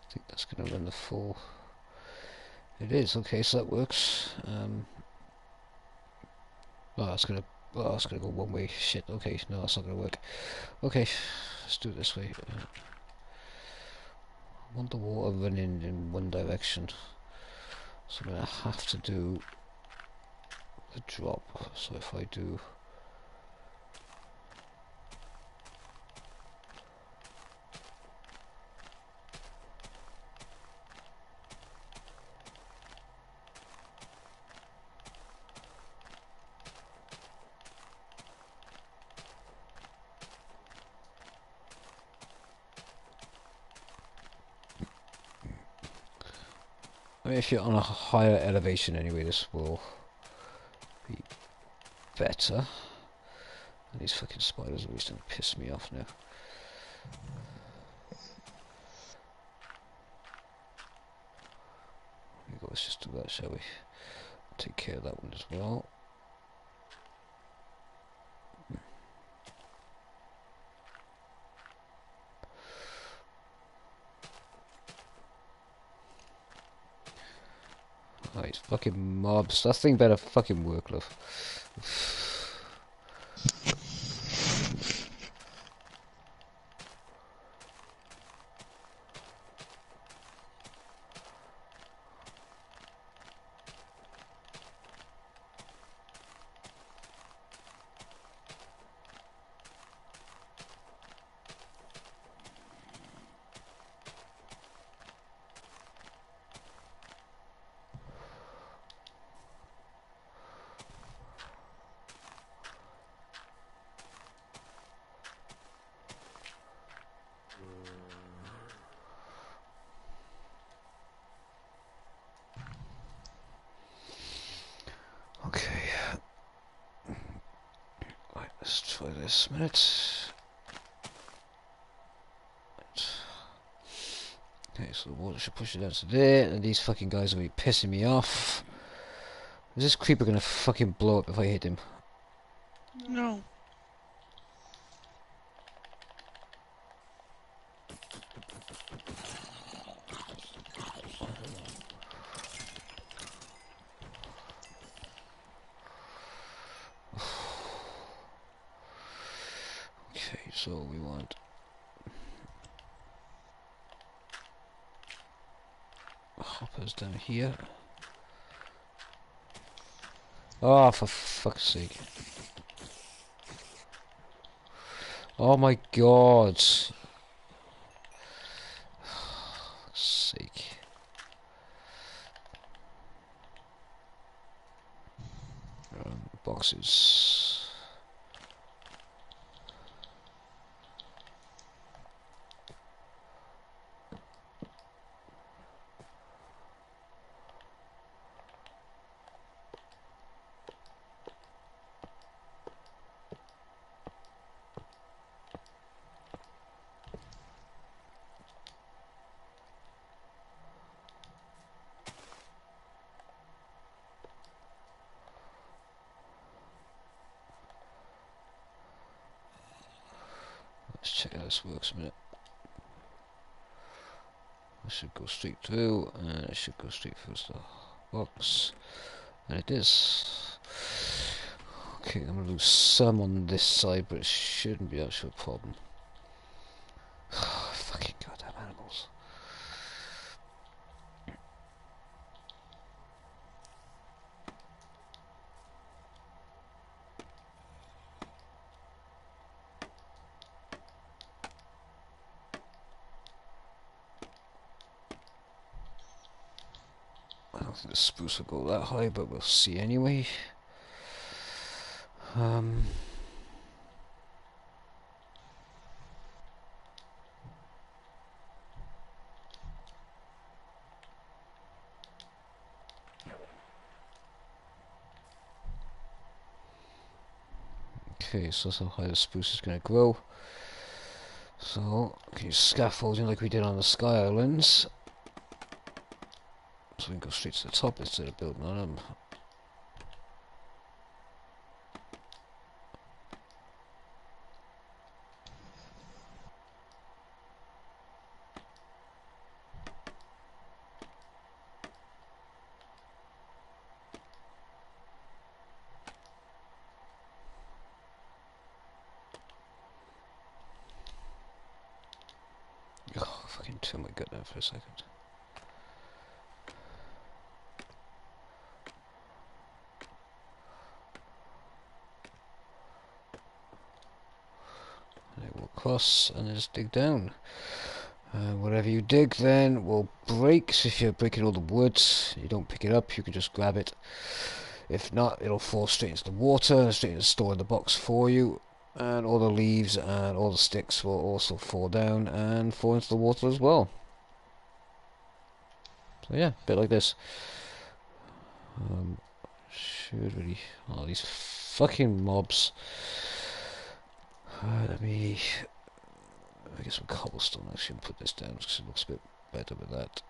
I think that's going to run the full... It is, okay, so that works. Oh, that's going to... Oh, that's going to go one way. Shit, okay, no, that's not going to work. Okay, let's do it this way. I want the water running in one direction. So I'm going to have to do the drop. So if I do... I mean, if you're on a higher elevation anyway, this will be better. And these fucking spiders are always going to piss me off now. There you go, let's just do that, shall we? Take care of that one as well. Right, fucking mobs. That thing better fucking work, love. Okay. Right, let's try this a minute. Okay, so the water should push it down to there, and these fucking guys are be pissing me off. Is this creeper gonna fucking blow up if I hit him? No. Okay, so we want hoppers down here. Oh, for fuck's sake. Oh my god. Fuck's sake. Boxes. Let's check how this works a minute. I should go straight through, and it should go straight through the box. And it is. Okay, I'm gonna lose some on this side, but it shouldn't be actually a problem. Fucking goddamn animals. I don't think the spruce will go that high, but we'll see anyway. Okay, so that's how high the spruce is going to grow. So, okay, scaffolding like we did on the Sky Islands. So we can go straight to the top instead of building on them. Oh, fucking turn my gut down for a second. And it will cross and just dig down. Whatever you dig then will break, so if you're breaking all the wood, you don't pick it up, you can just grab it. If not, it'll fall straight into the water, straight into the store in the box for you, and all the leaves and all the sticks will also fall down and fall into the water as well. So yeah, a bit like this. Should really... Oh, these fucking mobs. Let me... I get some cobblestone actually and put this down because it looks a bit better with that.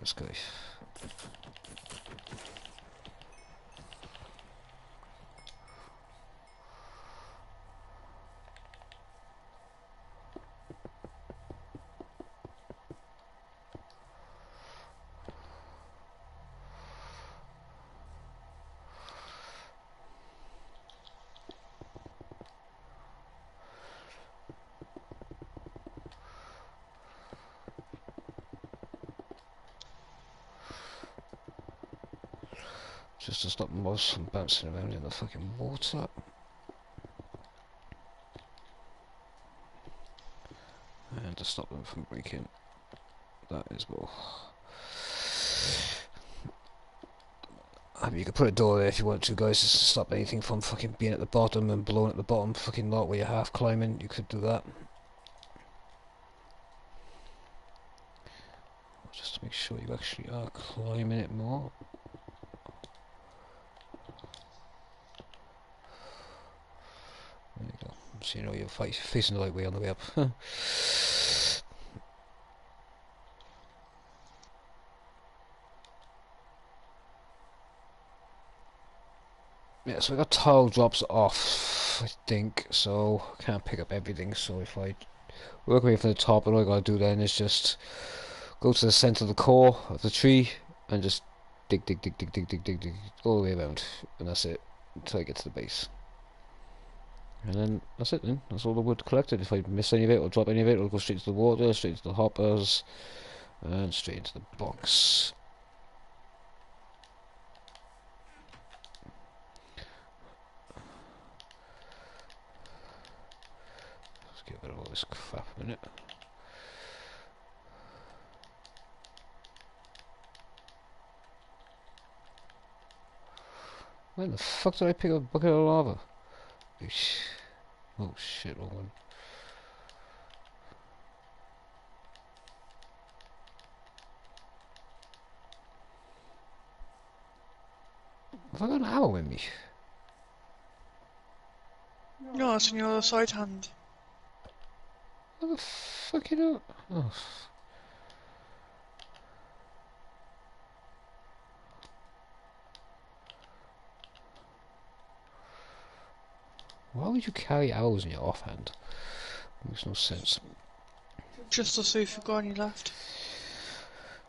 this guy. Just to stop mobs from bouncing around in the fucking water. And to stop them from breaking that as well. I mean, you could put a door there if you want to, guys, just to stop anything from fucking being at the bottom and blowing at the bottom fucking lot where you're half climbing. You could do that. Just to make sure you actually are climbing it more. There you go. So you know you're facing the right way on the way up. Yeah, so I got tile drops off, I think, so I can't pick up everything. So if I work away from the top, all I gotta do then is just go to the centre of the core of the tree and just dig all the way around, and that's it until I get to the base. And then that's it then, that's all the wood collected. If I miss any of it or drop any of it, it'll go straight to the water, straight to the hoppers, and straight into the box. Let's get rid of all this crap a minute. Where the fuck did I pick up a bucket of lava? Oh shit, wrong one. Have I got an arrow in me? No, it's on your other side hand. What the fuck you know? Oh. Why would you carry arrows in your offhand? Makes no sense. Just to see if you've got any left.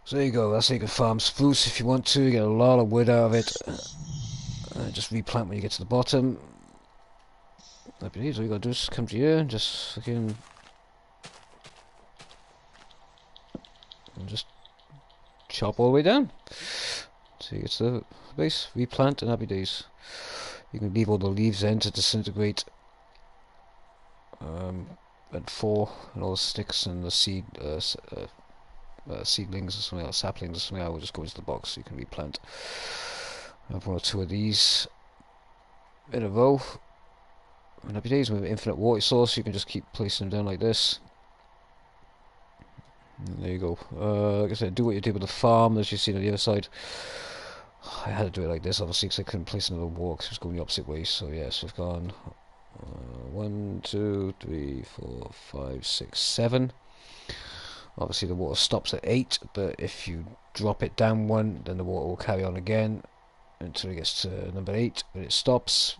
So there you go, that's how you can farm spruce if you want to, you get a lot of wood out of it. Just replant when you get to the bottom. I believe all you gotta do is come to here and just fucking... and just chop all the way down. So you get to the base, replant, and happy days. You can leave all the leaves in to disintegrate. And fall, and all the sticks and the seedlings or something like saplings or something, I will just go into the box so you can replant. I have 1 or 2 of these in a row. And happy days with an infinite water source, you can just keep placing them down like this. And there you go. Like I said, do what you did with the farm, as you've seen on the other side. I had to do it like this, obviously, because I couldn't place another wall because it was going the opposite way. So yeah, so I've gone 1, 2, 3, 4, 5, 6, 7. Obviously the water stops at 8, but if you drop it down 1, then the water will carry on again until it gets to number 8, but it stops.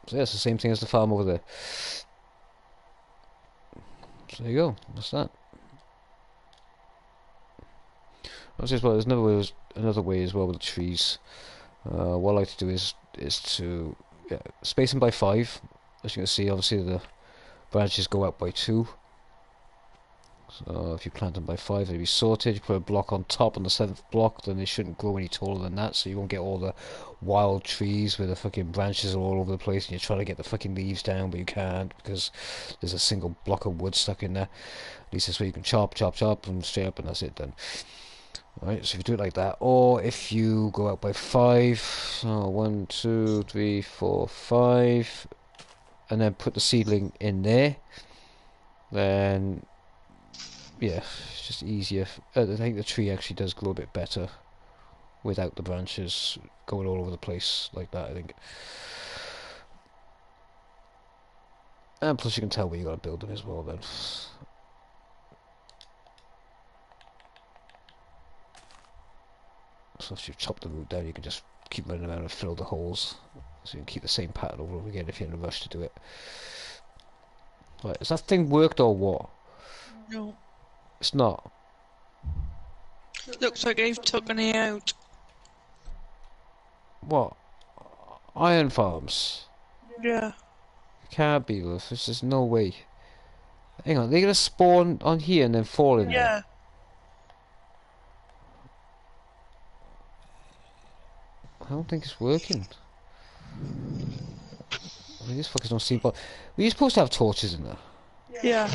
So yeah, it's the same thing as the farm over there. So there you go, that's that. Obviously as well, there's another way as well with the trees. What I like to do is to space them by 5. As you can see, obviously the branches go out by 2. So if you plant them by 5, they'll be sorted. You put a block on top on the 7th block, then they shouldn't grow any taller than that, so you won't get all the wild trees where the fucking branches are all over the place and you're trying to get the fucking leaves down, but you can't because there's a single block of wood stuck in there. At least this way you can chop and straight up, and that's it then. Alright, so if you do it like that, or if you go out by 5, so 1, 2, 3, 4, 5, and then put the seedling in there, then yeah, it's just easier. I think the tree actually does grow a bit better without the branches going all over the place like that, I think. And plus you can tell where you gotta build them as well then. So if you chop the root down, you can just keep running around and fill the holes. So you can keep the same pattern over and over again if you're in a rush to do it. Right, has that thing worked or what? No. It's not. Looks like they've taken it out. What? Iron farms? Yeah. It can't be, love. There's just no way. Hang on, they're gonna spawn on here and then fall in there. Yeah. I don't think it's working. I mean, these fuckers don't seem. But were you supposed to have torches in there? Yeah.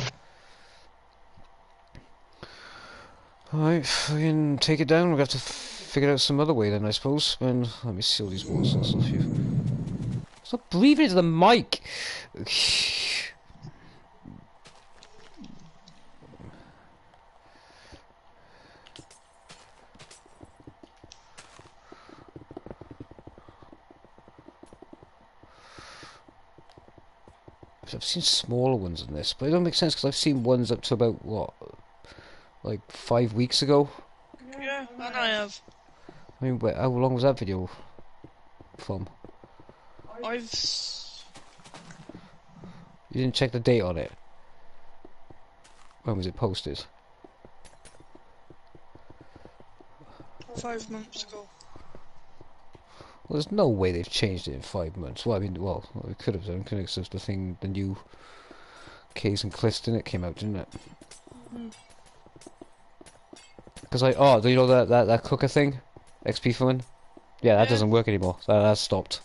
Alright, fucking take it down. We're gonna have to figure out some other way then, I suppose. And let me seal these walls and stuff here. Stop breathing into the mic! I've seen smaller ones in this, but it don't make sense because I've seen ones up to about, what, like 5 weeks ago? Yeah, and I have. I mean, wait, how long was that video from? I've... You didn't check the date on it? When was it posted? 5 months ago. Well, there's no way they've changed it in 5 months. Well, I mean, well, we could have done, because the thing, the new Caves and Cliffs, didn't it? Came out, didn't it? Because oh, do you know that cooker thing? XP filling? Yeah, that doesn't work anymore. That's stopped.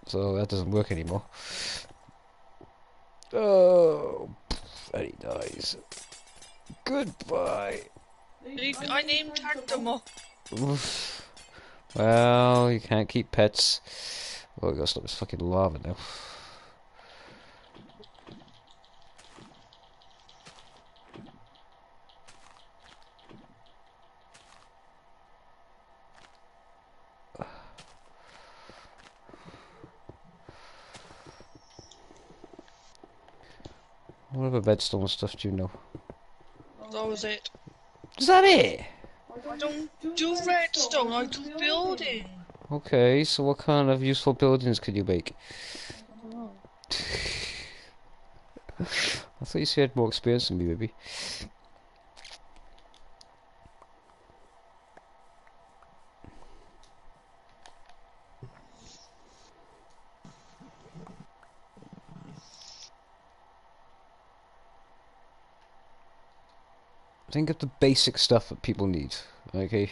So that doesn't work anymore. Oh, and he dies. Goodbye. I named tagged them all. Oof. Well, you can't keep pets. Oh, we gotta stop this fucking lava now. What other redstone stuff do you know? That was it. Is that it? I don't do redstone, I do building. Okay, so what kind of useful buildings could you make? I thought you said you had more experience than me, baby. Think of the basic stuff that people need, okay?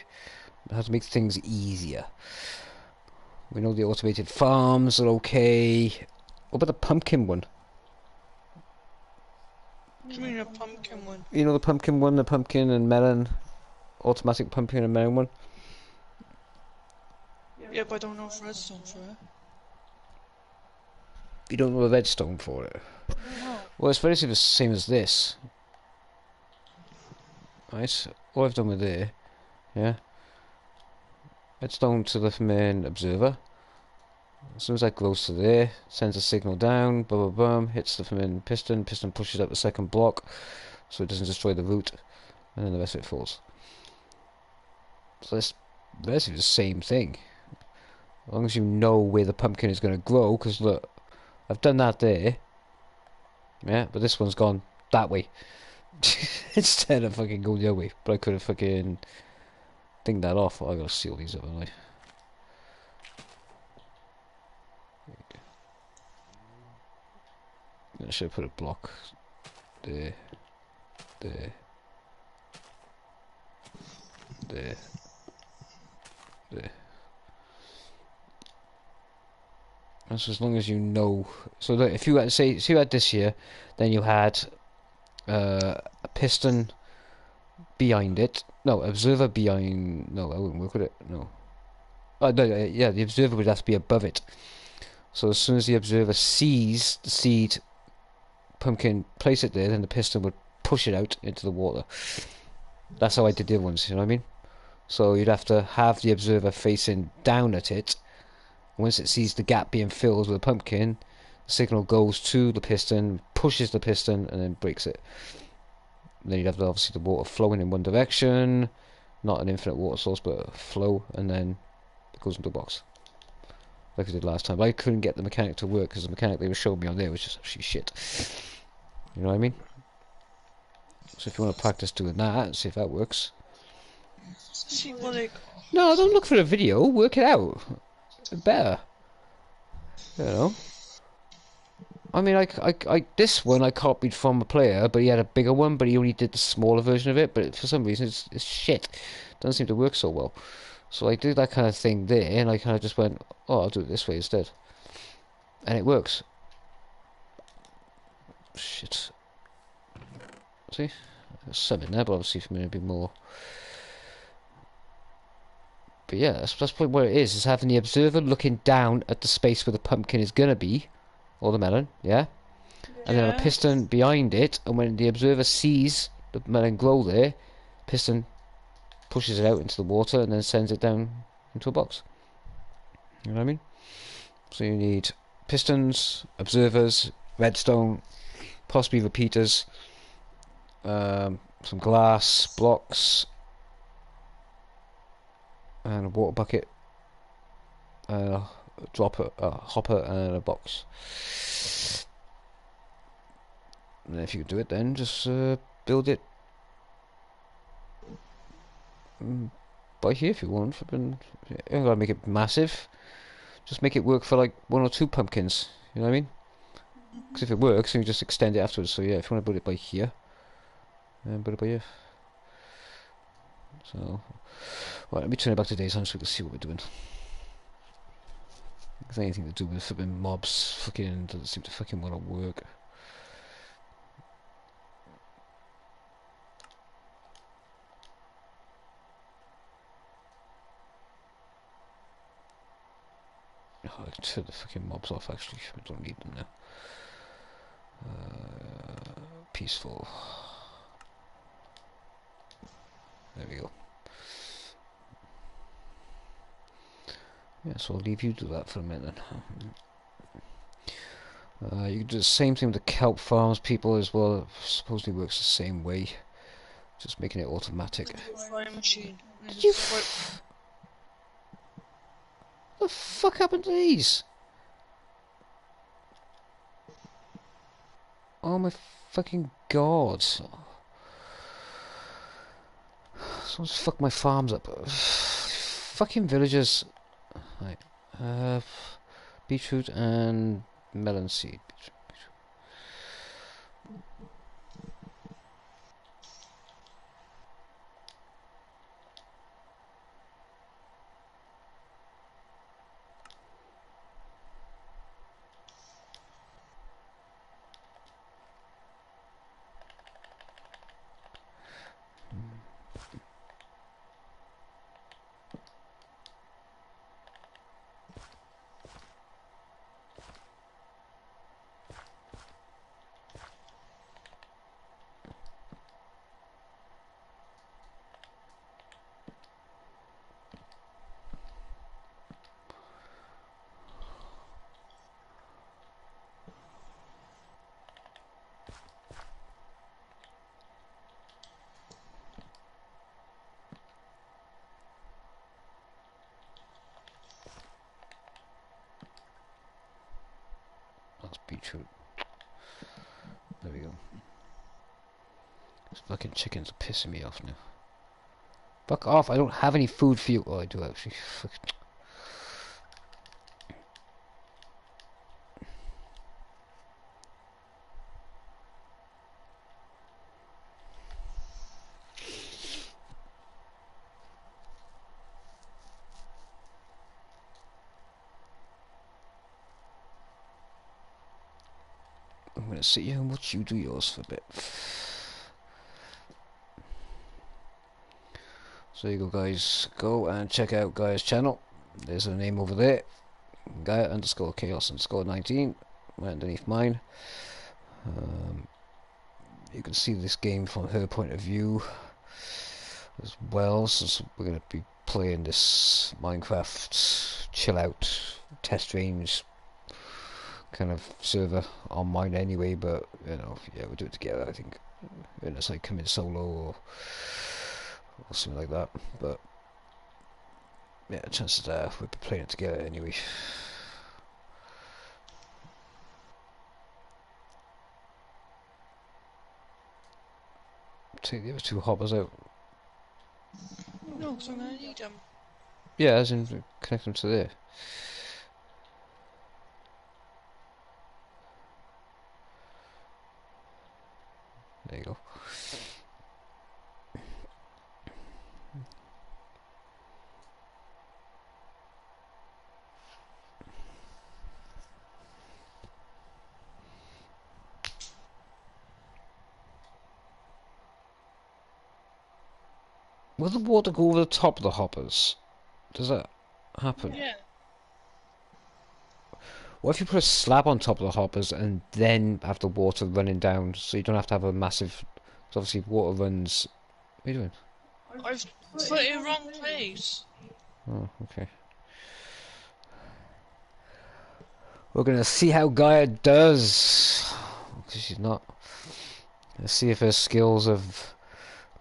How to make things easier. We know the automated farms are okay. What about the pumpkin one? What do you mean a pumpkin one? You know the pumpkin one, the pumpkin and melon, automatic pumpkin and melon one? Yeah, but I don't know if redstone for it. You don't know the redstone for it? No. Well, it's basically the same as this. Right, all I've done with there, yeah. Redstone to the main observer. As soon as that goes to there, sends a signal down, blah blah blah, hits the main piston, piston pushes out the second block, so it doesn't destroy the root, and then the rest of it falls. So it's basically the same thing. As long as you know where the pumpkin is going to grow, because look, I've done that there, yeah, but this one's gone that way. Instead of fucking going the other way, but I could have fucking dinged that off. I gotta seal these up, haven't I? I should have put a block there, there, there, there. And so as long as you know, so look, if you had say you had this here, then you had a piston behind it. No, observer behind. No, that wouldn't work, would it? No. Oh no, yeah, the observer would have to be above it. So as soon as the observer sees the seed pumpkin, place it there, then the piston would push it out into the water. That's how I did the other ones. You know what I mean? So you'd have to have the observer facing down at it. Once it sees the gap being filled with a pumpkin, the signal goes to the piston, pushes the piston, and then breaks it. Then you'd have obviously the water flowing in one direction, not an infinite water source, but a flow, and then it goes into a box, like I did last time. But I couldn't get the mechanic to work because the mechanic they were showing me on there was just actually shit. You know what I mean? So if you want to practice doing that and see if that works. See what they got. No, don't look for a video. Work it out. Better. You know. I mean, this one I copied from a player, but he had a bigger one, but he only did the smaller version of it. But for some reason, it's shit. Doesn't seem to work so well. So I did that kind of thing there, and I kind of just went, oh, I'll do it this way instead. And it works. Shit. See? There's some in there, but obviously for me it'd be more. But yeah, that's probably what it is having the observer looking down at the space where the pumpkin is gonna be, or the melon, yeah? And then a piston behind it, and when the observer sees the melon glow there, piston pushes it out into the water and then sends it down into a box. You know what I mean? So you need pistons, observers, redstone, possibly repeaters, some glass blocks, and a water bucket, and a dropper, a hopper, and a box. And if you do it, then just build it by here if you want. You don't gotta make it massive. Just make it work for like 1 or 2 pumpkins. You know what I mean? Because if it works, then you just extend it afterwards. So yeah, if you want to build it by here, then build it by here. So, right, let me turn it back to daytime so we can see what we're doing. Because anything to do with flipping mobs fucking doesn't seem to fucking want to work. Oh, I turn the fucking mobs off actually. I don't need them now. Peaceful. There we go. Yeah, so I'll leave you do that for a minute then. You can do the same thing with the kelp farms people as well. It supposedly works the same way. Just making it automatic. Flying machine. Did you the fuck happened to these? Oh my fucking god. Someone's fucked my farms up. Fucking villagers. Right. Beetroot and melon seed. That's beetroot. There we go. These fucking chickens are pissing me off now. Fuck off, I don't have any food for you. Oh, I do actually. Fuck. I'm gonna sit here and watch you do yours for a bit. So there you go, guys. Go and check out Gaia's channel. There's a name over there. Gaia underscore chaos underscore 19 right underneath mine. You can see this game from her point of view as well, since we're going to be playing this Minecraft chill out test range kind of server on mine anyway, but you know, yeah, we'll do it together I think. unless I come in solo or something like that. But yeah, chances are we'll be playing it together anyway. Take the other two hoppers out. No, because I'm gonna need them. Yeah, as in connect them to there. There you go. Will the water go over the top of the hoppers? Does that happen? Yeah. What if you put a slab on top of the hoppers and then have the water running down, so you don't have to have a massive... Because obviously water runs... What are you doing? I've put it in the wrong place. Oh, okay. We're gonna see how Gaia does. Because she's not... Let's see if her skills of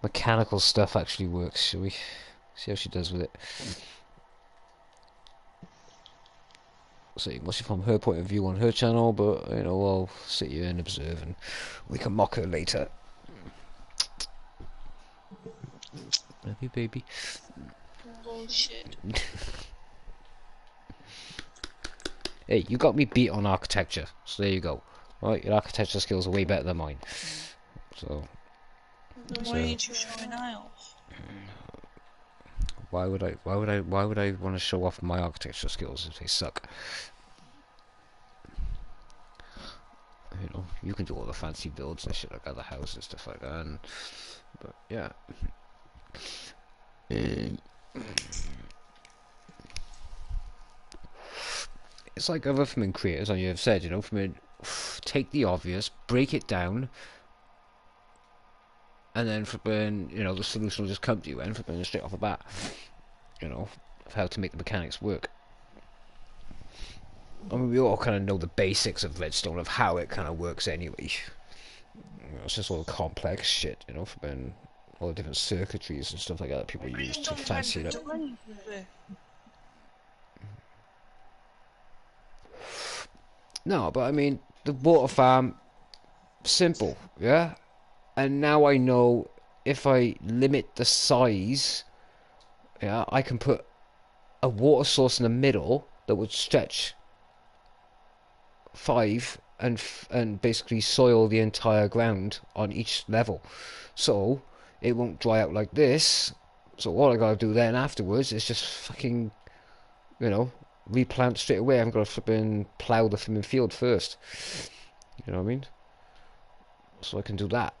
mechanical stuff actually works, shall we? See how she does with it. See, mostly from her point of view on her channel, but, you know, I'll sit here and observe and we can mock her later. Love you, baby. Bullshit. Hey, you got me beat on architecture, so there you go. Right, your architecture skills are way better than mine. So, Why ain't you showing out? why would I want to show off my architecture skills if they suck? You know, you can do all the fancy builds and shit like other houses and stuff like that. But yeah. It's like other filming creators, as you have said, you know, take the obvious, break it down, and then you know, the solution will just come to you, and straight off the bat, you know, of how to make the mechanics work. I mean, we all kind of know the basics of Redstone, of how it kind of works anyway. You know, it's just all the complex shit, you know, all the different circuitries and stuff like that people use to fancy it up. No, but I mean, the water farm, simple, yeah? And now I know if I limit the size, yeah, I can put a water source in the middle that would stretch 5 and basically soil the entire ground on each level. So it won't dry out like this. So all I gotta do then afterwards is just fucking, you know, replant straight away. I haven't got to flipping plough the flipping field first. You know what I mean? So I can do that.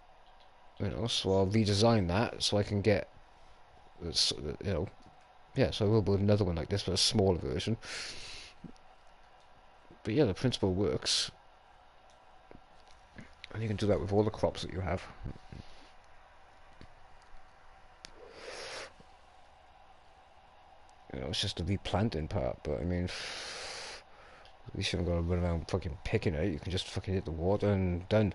You know, so I'll redesign that so I can get, you know, yeah, so I will build another one like this, but a smaller version. But yeah, the principle works. And you can do that with all the crops that you have. You know, it's just the replanting part, but I mean, at least you haven't got to run around fucking picking it. You can just fucking hit the water and done.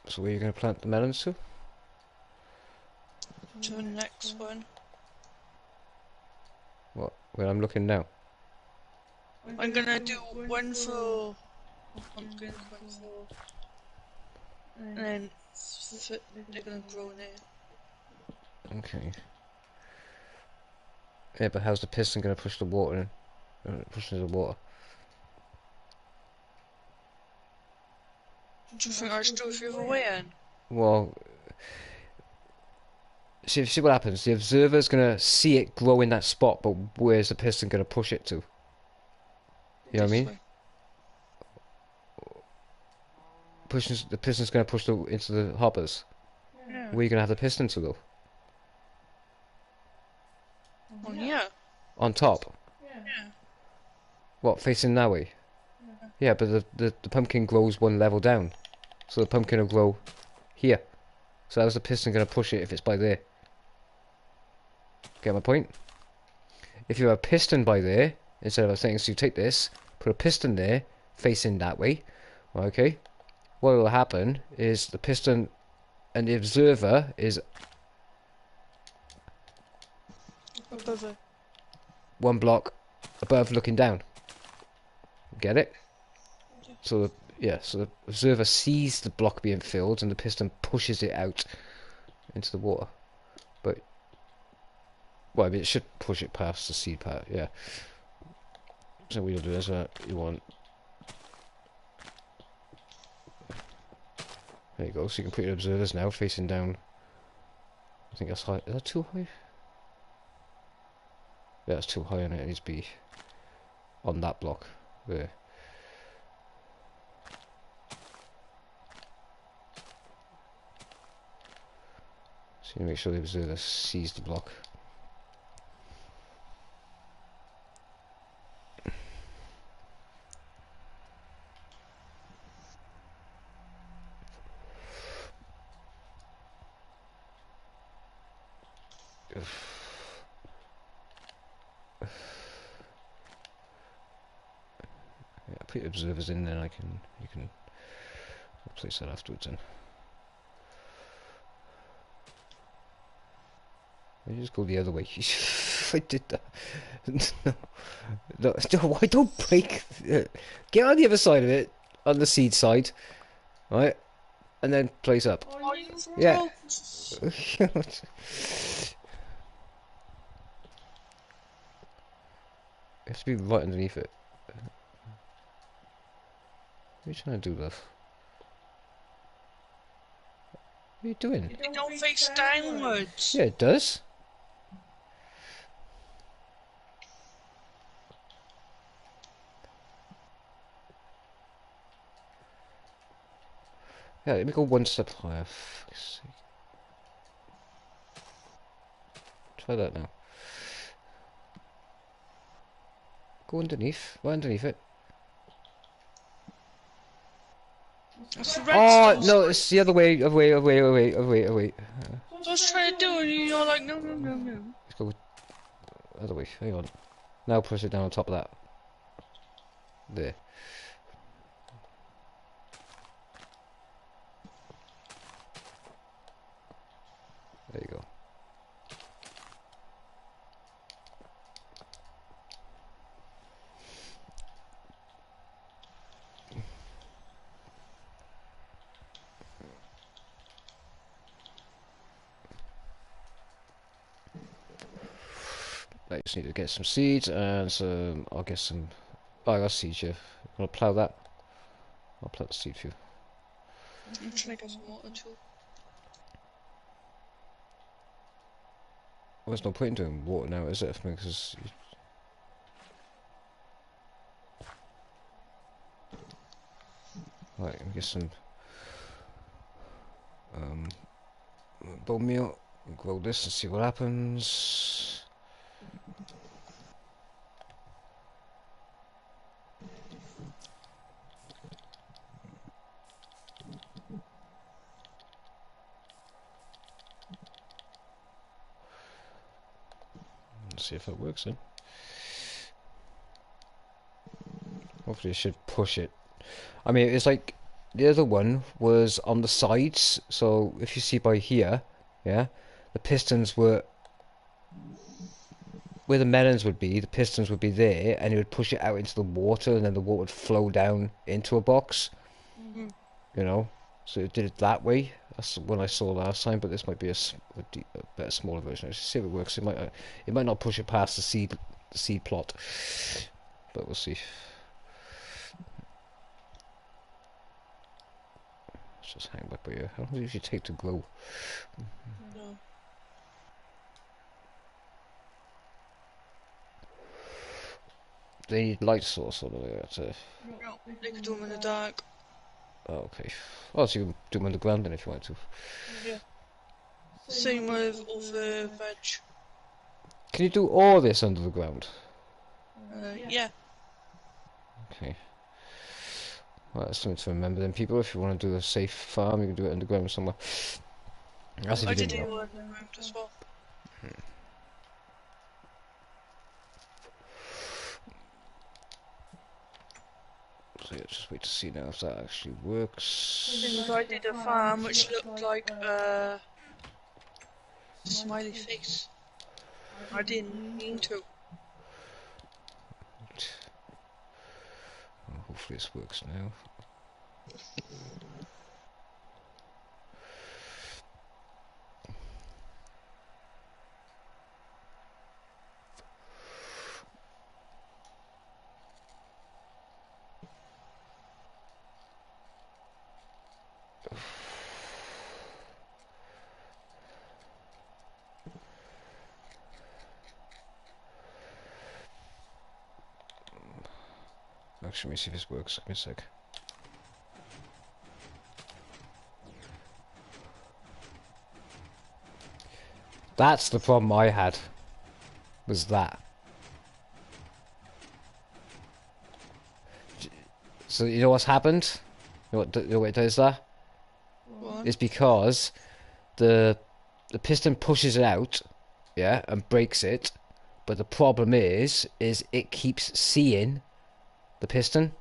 So where are you going to plant the melons to? To the next one. What? Where I'm looking now? I'm gonna do one for pumpkins, one for... And then they're gonna grow in there. Okay. Yeah, but how's the piston going to push the water in? Pushing the water. Do you think I should do it the other way then? Well, see what happens. The observer's going to see it grow in that spot, but where's the piston going to push it to? You know what I mean? The piston's going to push into the hoppers. Yeah. Where are you going to have the piston to go? On here. On top? Yeah. What, facing that way? Yeah, but the pumpkin grows one level down. So the pumpkin will grow here. So how's the piston going to push it if it's by there? Get my point? If you have a piston by there, instead of a thing, so you take this, put a piston there, facing that way, okay? What will happen is the piston and the observer is Above it. one block above looking down. Get it? Yeah. So so the observer sees the block being filled and the piston pushes it out into the water. But well, I mean, it should push it past the seed part, yeah. So what you'll do is you want, there you go, so you can put your observers now facing down. I think that's high. Is that too high? Yeah, that's too high, and it needs to be on that block there. So you make sure the observer sees the block. Yeah, put your observers in, then you can replace that afterwards. Then you just go the other way. I did that. No, why don't break? Get on the other side of it, on the seed side, right, and then place up. Are you Yeah. froze? It has to be right underneath it. What are you trying to do, love? What are you doing? It don't face downwards. Yeah, it does. Yeah, let me go one step higher. Fuck's sake. Try that now. Go underneath. Right underneath it. That's the Oh, redstone. no, it's the other way. Away. So I was trying to do it, and you're like, no, no, no, no. Let's go other way. Hang on. Now push it down on top of that. There. There you go. I just need to get some seeds and some. I'll get some. Oh, I got seeds here. Wanna plough that? I'll plough the seed for you. I'm trying to get some water too. Well, there's no point in doing water now, is it? Because right, let me get some bone meal. Grow this and see what happens. Let's see if it works then. Hopefully it should push it. I mean, it's like the other one was on the sides, so if you see by here, yeah, the pistons were where the melons would be, the pistons would be there, and it would push it out into the water, and then the water would flow down into a box, Mm-hmm. you know, so it did it that way. That's what I saw last time, but this might be a better, smaller version. Let's see if it works. It might not push it past the seed plot, but we'll see. Let's just hang back by here. How long does it usually take to grow? No. They need light source or something like that. No, they could do them in the dark. Oh, okay. Oh, so you can do them underground then if you want to. Yeah. Same with all the veg. Can you do all this under the ground? Yeah. Okay. Well, that's something to remember then, people. If you want to do a safe farm, you can do it underground somewhere. That's if I you did didn't do know. underground as well. So let's just wait to see now if that actually works. Things I did a farm which looked like a smiley face. I didn't mean to. Well, hopefully this works now. Actually, let me see if this works. Give me a sec. That's the problem I had. Was that. So you know what's happened? You know what it does that? What? It's because the piston pushes it out, yeah, and breaks it. But the problem is it keeps seeing the piston,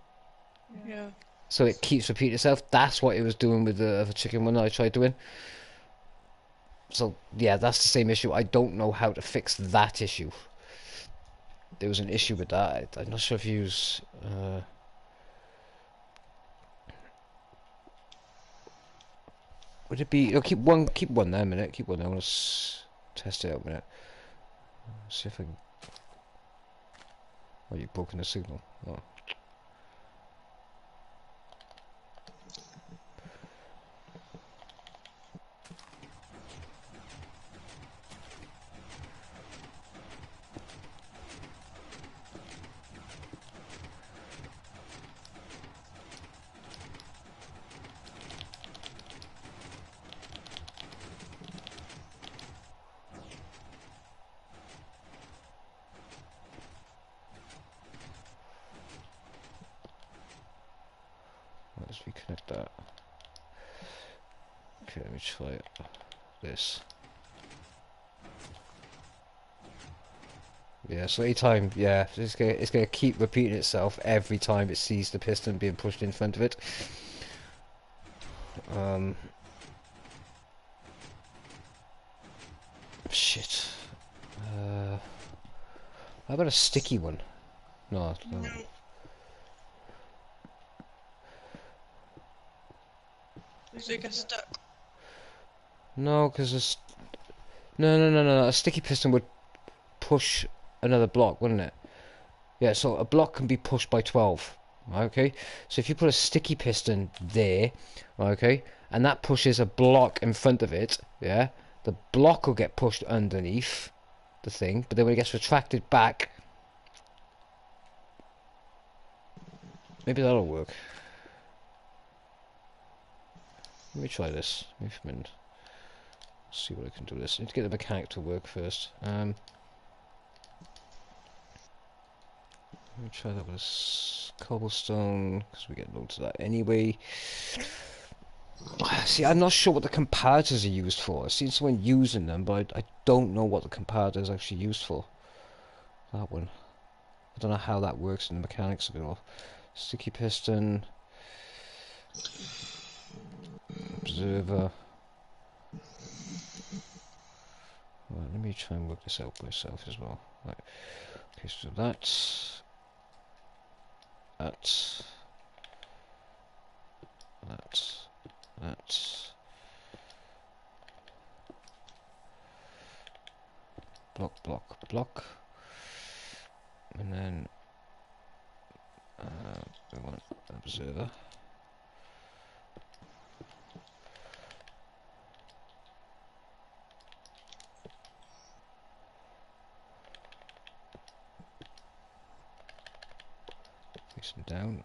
Yeah. so it keeps repeating itself. That's what it was doing with the other chicken one that I tried doing. So yeah, that's the same issue. I don't know how to fix that issue. There was an issue with that. I'm not sure if you use. Would it be? Oh, keep one there a minute. Keep one there. I want to test it out a minute. See if I can. Oh, you've broken the signal. Oh. Let's reconnect that. Okay, let me try this. Yeah, so anytime, yeah, it's gonna keep repeating itself every time it sees the piston being pushed in front of it. Shit. How about a sticky one? No, no. No. Does it get stuck? No, because it's no. A sticky piston would push another block, wouldn't it? Yeah, so a block can be pushed by 12. Okay, so if you put a sticky piston there, okay, and that pushes a block in front of it, yeah, the block will get pushed underneath the thing, but then when it gets retracted back, maybe that'll work. Let me try this. Maybe I can see what I can do with this. I need to get the mechanic to work first. Let me try that with cobblestone, because we get loads of that anyway. See, I'm not sure what the comparators are used for. I've seen someone using them, but I don't know what the comparator is actually used for. That one. I don't know how that works in the mechanics of it all. Sticky piston. Observer. Right, let me try and work this out myself as well. Right. Okay, so that. That. That. Block. And then we want an observer. Place them down.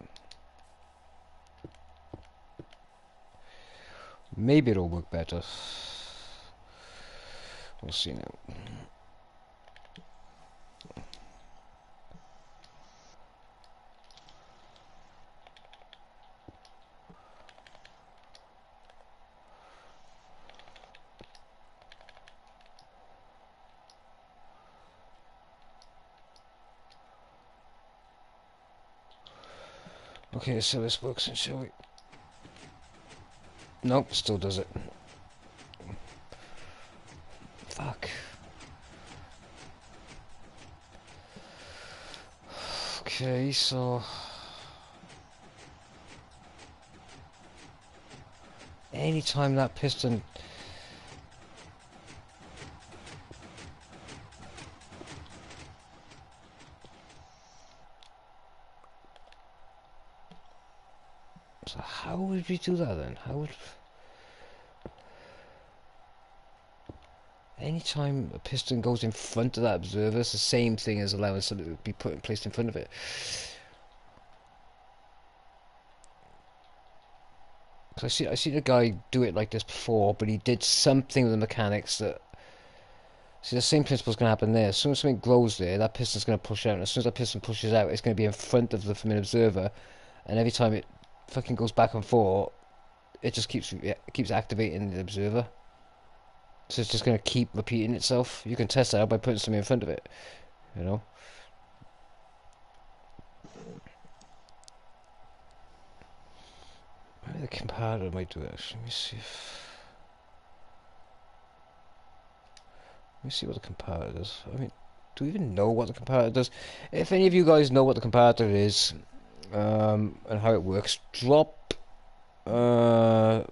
Maybe it'll work better. We'll see now. Okay, let's see how this works, shall we? Nope, still does it. Fuck. Okay, so anytime that piston, so how would we do that then? How would anytime a piston goes in front of that observer, it's the same thing as allowing something to be placed in front of it. Because I see the guy do it like this before, but he did something with the mechanics that. See, the same principle is going to happen there. As soon as something grows there, that piston's going to push out. And as soon as that piston pushes out, it's going to be in front of the main observer. And every time it fucking goes back and forth, it just keeps activating the observer. So it's just going to keep repeating itself. You can test that out by putting something in front of it, you know. Maybe the comparator might do it. Let me see if. Let me see what the comparator does. I mean, do we even know what the comparator does? If any of you guys know what the comparator is, and how it works, drop a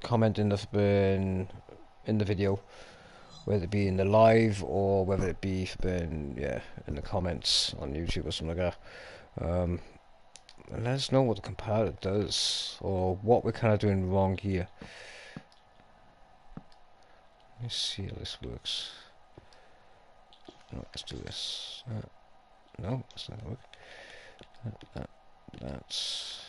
comment in the video, whether it be in the live or whether it be in the comments on YouTube or something like that. And let us know what the comparator does or what we're kind of doing wrong here. Let's see how this works. No, let's do this. No, that's not gonna work. That's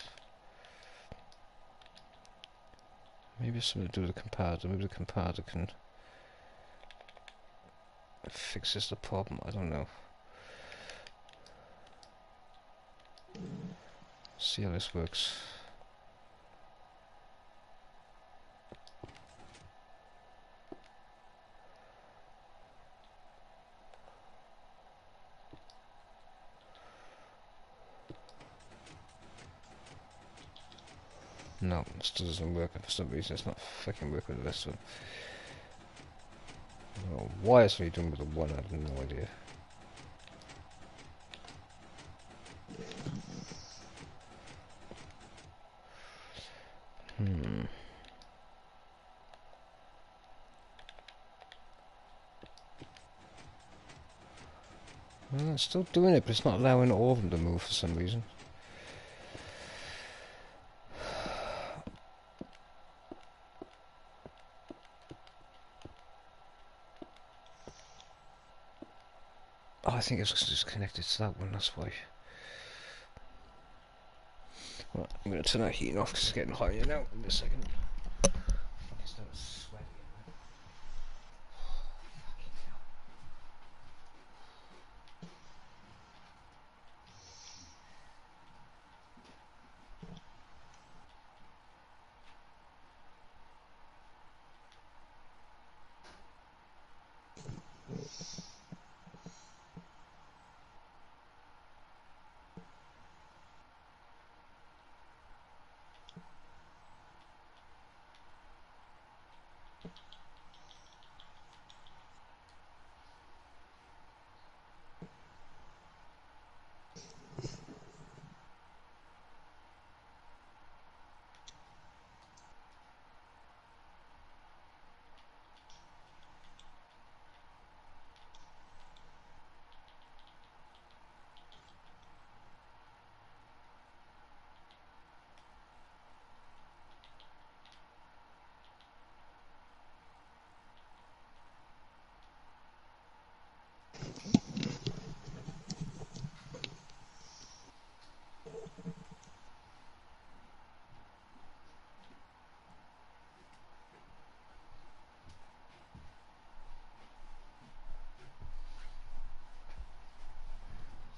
maybe something to do with the comparator. Maybe the comparator can fixes the problem. I don't know. See how this works. No, this doesn't work, and for some reason it's not fucking working with this one. I don't know why it's only doing with the one, I have no idea. Well, it's still doing it, but it's not allowing all of them to move for some reason. Oh, I think it's just connected to that one, that's why. Well, I'm going to turn that heating off because it's getting hot here now. In a second. Fucking starting to sweat again.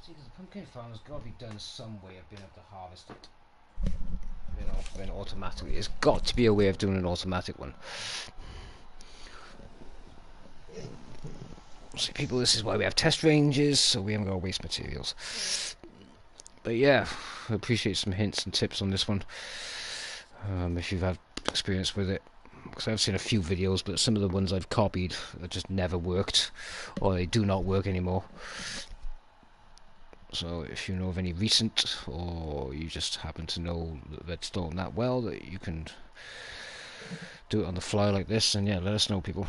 See, because the pumpkin farm's got to be done some way of being able to harvest it. You know, then automatically. There's got to be a way of doing an automatic one. See, people, this is why we have test ranges, so we haven't got to waste materials. But yeah, I appreciate some hints and tips on this one. If you've had experience with it. Because I've seen a few videos, but some of the ones I've copied that just never worked, or they do not work anymore. So if you know of any recent, or you just happen to know Redstone that well that you can do it on the fly like this, then yeah, let us know, people.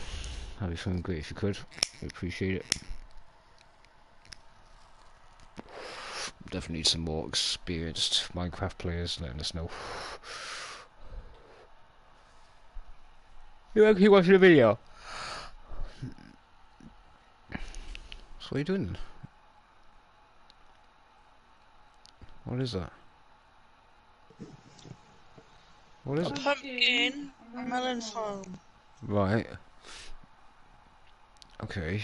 That'd be fucking great if you could. We appreciate it. Definitely need some more experienced Minecraft players letting us know. You actually watching a video? So what are you doing? What is that? What is A it? pumpkin melon farm. Right. Okay.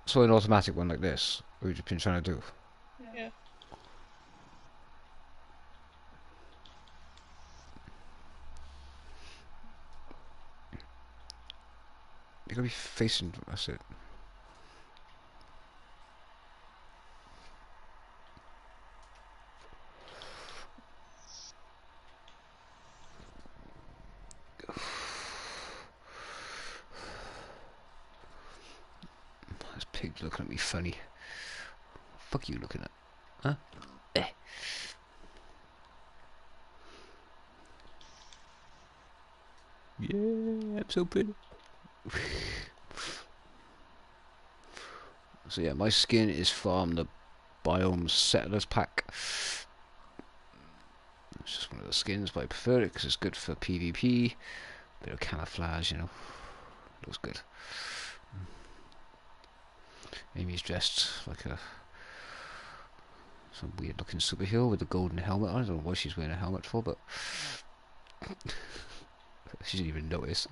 So an automatic one like this, what have you been trying to do? Yeah. You gotta be facing. That's it. This pig's looking at me funny. Fuck you looking at? Huh? Eh. Yeah, I'm so pretty. So yeah, my skin is from the Biome Settlers pack. It's just one of the skins, but I prefer it because it's good for PvP. Bit of camouflage, you know. Looks good. Amy's dressed like some weird looking superhero with a golden helmet on. I don't know what she's wearing a helmet for, but she didn't even notice.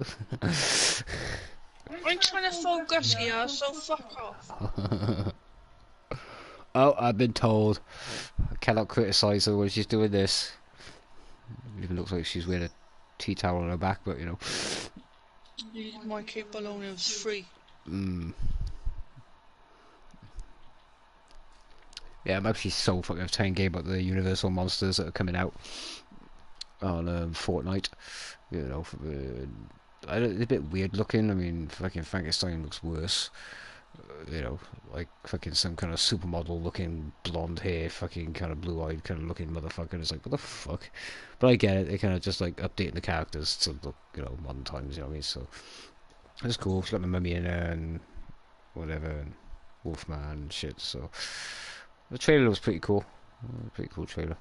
I'm trying to focus here, so fuck off. Oh, I've been told. I cannot criticise her when she's doing this. It even looks like she's wearing a tea towel on her back, but you know. My keep alone, it was free. Yeah, I'm actually so fucking telling game about the Universal monsters that are coming out on Fortnite. You know, they're a bit weird looking. I mean, fucking Frankenstein looks worse. You know, like fucking some kind of supermodel looking blonde hair, fucking kind of blue eyed kind of looking motherfucker. It's like, what the fuck? But I get it. They kind of just like updating the characters to look, you know, modern times. You know what I mean? So it's cool. She's got the mummy in there and whatever, and Wolfman and shit. So the trailer was pretty cool. Pretty cool trailer.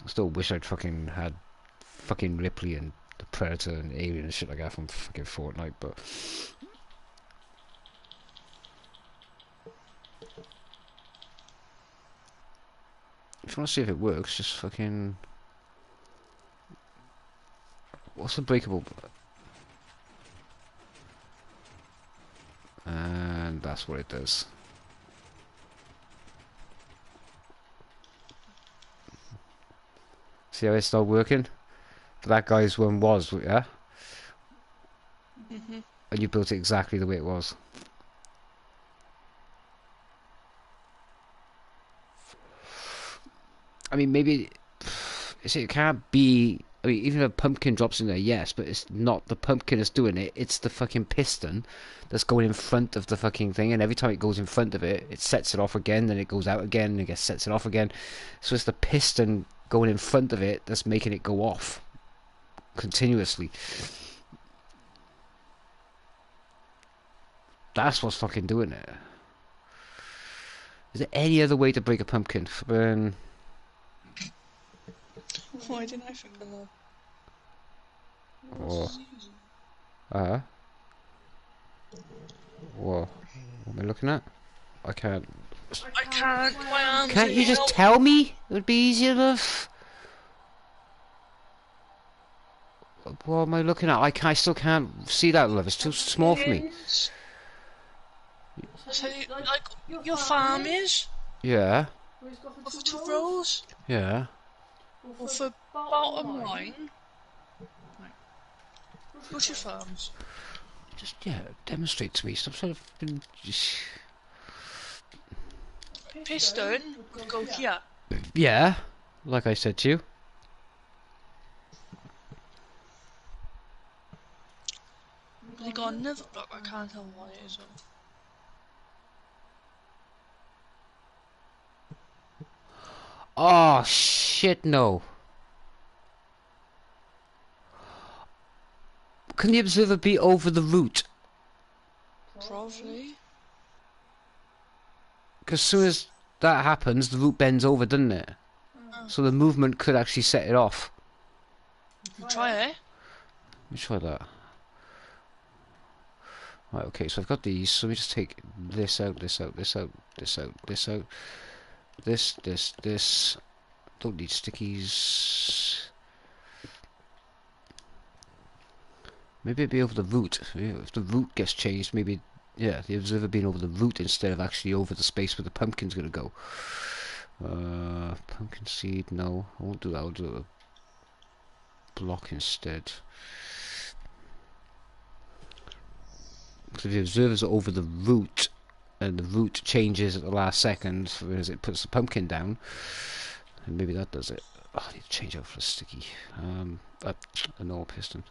I still wish I'd fucking had fucking Ripley and the Predator and Alien and shit like that from fucking Fortnite, but if you want to see if it works, just fucking... What's the breakable... And that's what it does. See how it started working? But that guy's one was, yeah? And you built it exactly the way it was. I mean, maybe... It can't be... I mean, even if a pumpkin drops in there, yes, but it's not the pumpkin that's doing it. It's the fucking piston that's going in front of the fucking thing, and every time it goes in front of it, it sets it off again, then it goes out again, and it sets it off again. So it's the piston going in front of it that's making it go off continuously. That's what's fucking doing it. Is there any other way to break a pumpkin? Why didn't I think of that? Or... Uh... What am I looking at? I can't... I can't, my arms Can't are you just out. tell me? It would be easier enough. What am I looking at? I still can't see that, love. It's too small for me. So, like, your farm is? Yeah, For 2 rows? yeah. Or for bottom line? What's your farms? Just, yeah, demonstrate to me. Stop sort of... piston would go here. Yeah, like I said to you. But they got another block, I can't tell what it is. Oh shit, no. Can the observer be over the root? Probably. Because as soon as that happens, the root bends over, doesn't it? So the movement could actually set it off. Try it. Let me try that. Right, okay, so I've got these, so let me just take this out, this out, this out, this out, this out. This. Don't need stickies. Maybe it'd be over the root. If the root gets changed, maybe, yeah, the observer being over the root instead of actually over the space where the pumpkin's going to go. Pumpkin seed, no. I won't do that. I'll do a block instead. Because if the observer's over the root, and the root changes at the last second, whereas it puts the pumpkin down, and maybe that does it. Oh, I need to change out for a sticky. A normal piston.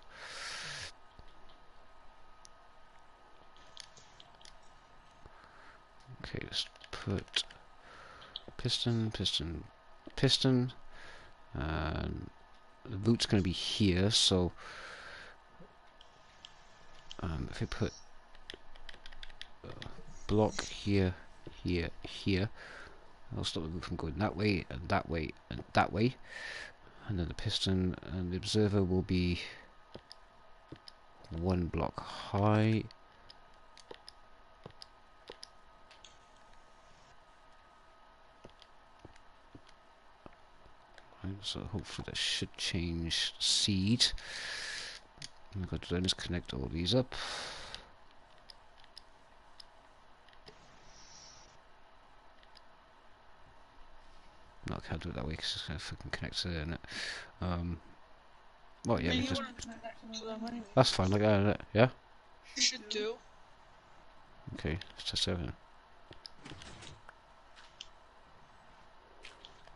Okay, let's put piston, piston, piston, and the root's going to be here, so if we put block here, here, here, I'll stop the root from going that way, and that way, and that way, and then the piston and the observer will be one block high. So hopefully that should change seed. What I've got to do is connect all these up. No, I can't do it that way because it's going to fucking connect to there, innit? Well, yeah, we just... That's fine, like that, innit? Yeah? Should do. Okay, let's test everything.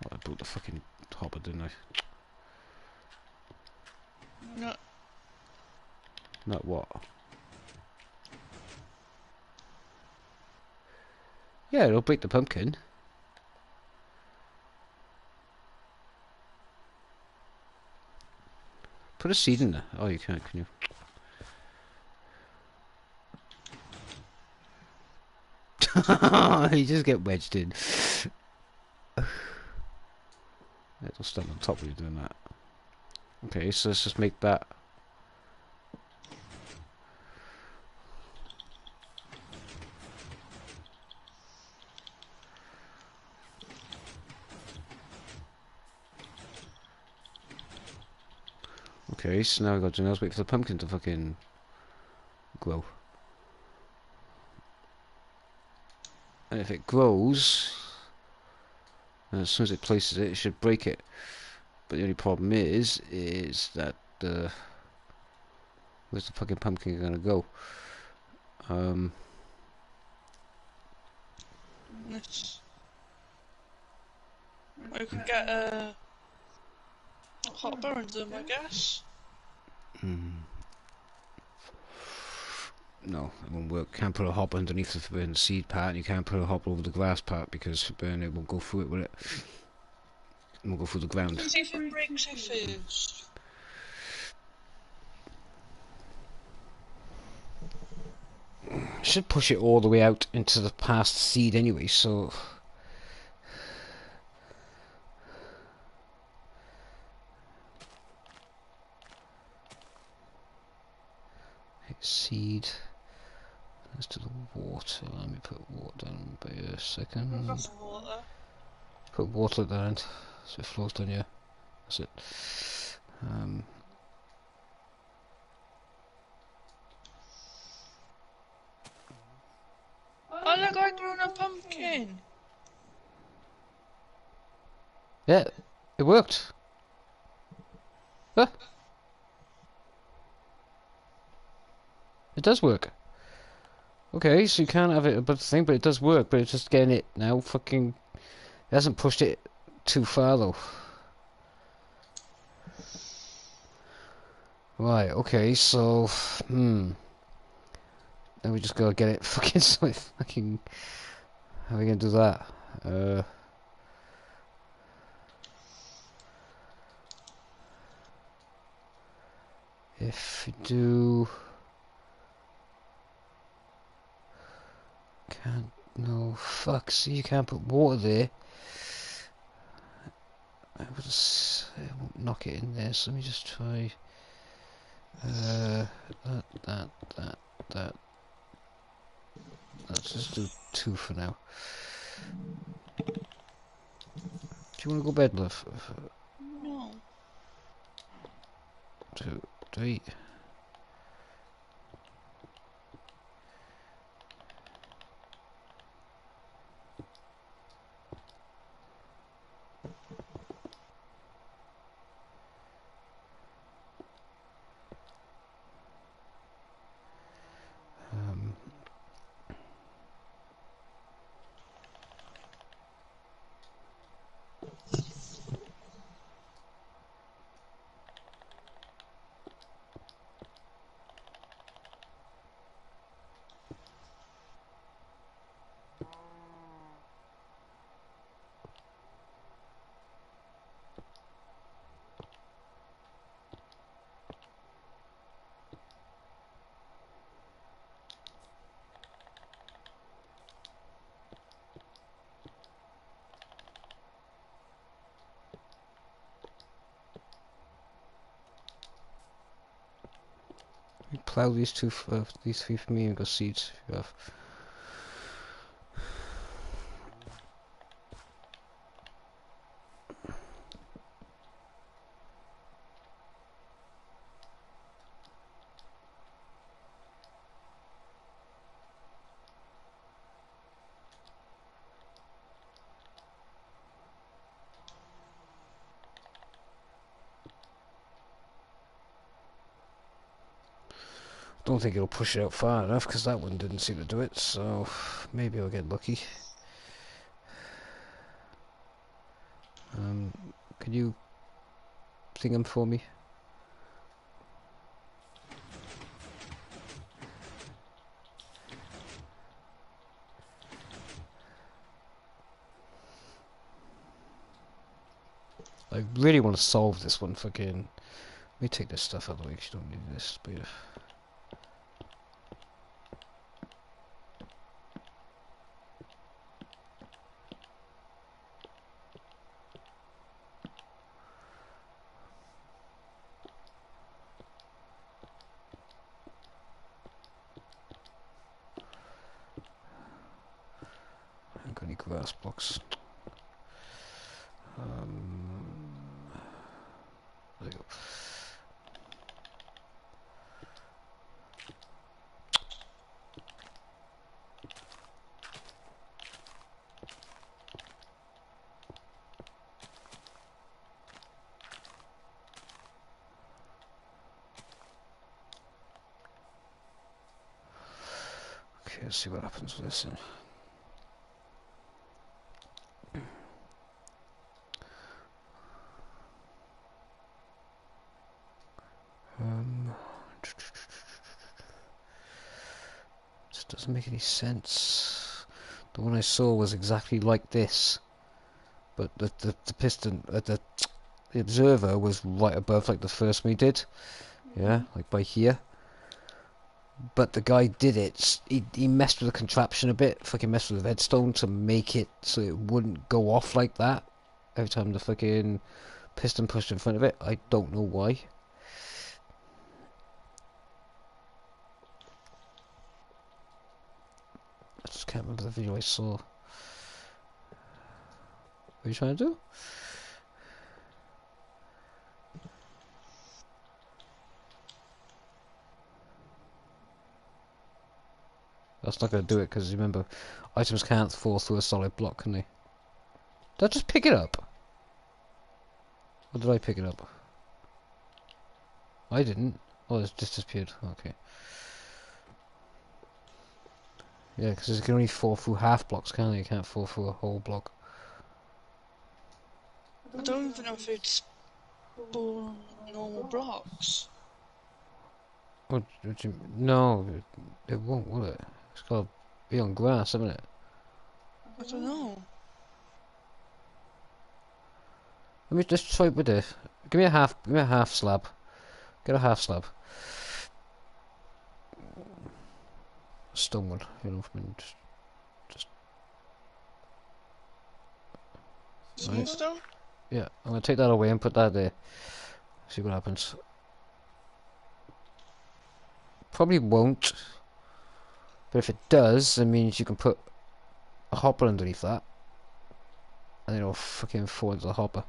Oh, I broke the fucking hopper, didn't I? No. Not what? Yeah, it'll break the pumpkin. Put a seed in there. Oh, you can't, can you? You just get wedged in. It'll stand on top when you're doing that. Okay, so let's just make that. Okay, so now we've got to do is wait for the pumpkin to fucking grow. And if it grows, and as soon as it places it, it should break it. But the only problem is that where's the fucking pumpkin gonna go? Yes. I could get a hot burn them, I guess. No, it won't work. Can't put a hop underneath the burn seed part, and you can't put a hop over the grass part because for burn it won't go through it, will it? It won't go through the ground. See if it breaks it first. Should push it all the way out into the past seed anyway, so hit seed. Let's do the water. Let me put water down by a second. Got some water. Put water down so it flows down here. That's it. Oh look, I grew a pumpkin. Yeah, it worked. Huh? It does work. Okay, so you can't have it above the thing, but it does work, but it's just getting it now fucking... It hasn't pushed it too far, though. Right, okay, so... Then we just gotta get it fucking... So it fucking... How are we gonna do that? If you do... Can't... No, fuck, see, you can't put water there. It won't knock it in there, so let me just try... that. Let's just do 2 for now. Do you want to go bed, love? No. 2, 3. Plough these 2, these 3 for me and go seeds if you have. Don't think it'll push it out far enough because that one didn't seem to do it, so maybe I'll get lucky. Can you thing them for me? I really want to solve this one fucking... Let me take this stuff out of the way because you don't need this, but yeah. I haven't got any grass blocks. There you go. Okay, let's see what happens with this then. This doesn't make any sense. The one I saw was exactly like this, but the piston the observer was right above like the first one we did. Yeah, like by here. But the guy did it. He messed with the contraption a bit, fucking messed with the redstone to make it so it wouldn't go off like that every time the fucking piston pushed in front of it. I don't know why. I just can't remember the video I saw. What are you trying to do? That's not going to do it because remember, items can't fall through a solid block, can they? Did I just pick it up? Or did I pick it up? I didn't. Oh, it's just disappeared. Okay. Yeah, because it can only fall through half blocks, can't it? It can't fall through a whole block. I don't even know if it's born normal blocks. What do you, no, it won't, will it? It's got to be on grass, isn't it? I don't know. Let me just try with this. Give me a half slab. Get a half slab. Stone one, you know, I mean, just Small right. stone? Yeah, I'm gonna take that away and put that there. See what happens. Probably won't, but if it does, that means you can put a hopper underneath that, and it'll fucking fall into the hopper.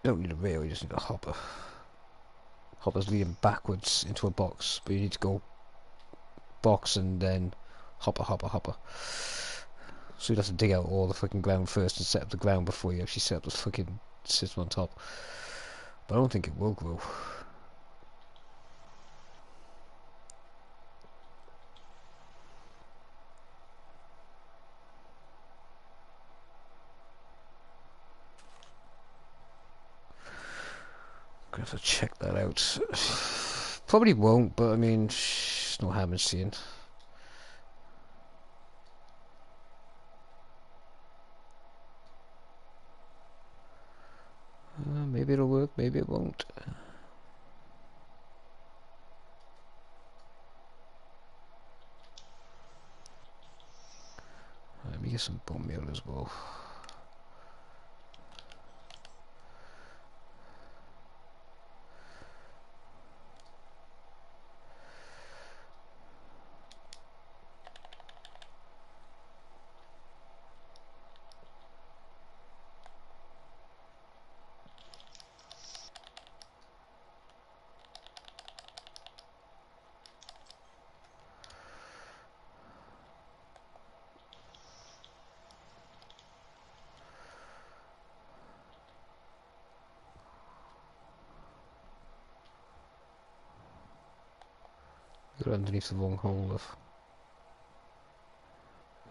You don't need a rail, you just need a hopper. Hopper's leading backwards into a box, but you need to go box and then hopper, hopper, hopper. So you'd have to dig out all the fucking ground first and set up the ground before you actually set up the fucking system on top. But I don't think it will grow. Gonna have to check that out. Probably won't, but I mean, it's no harm in seeing. Maybe it'll work, maybe it won't. Let me get some bone meal as well. Got it underneath the wrong hole.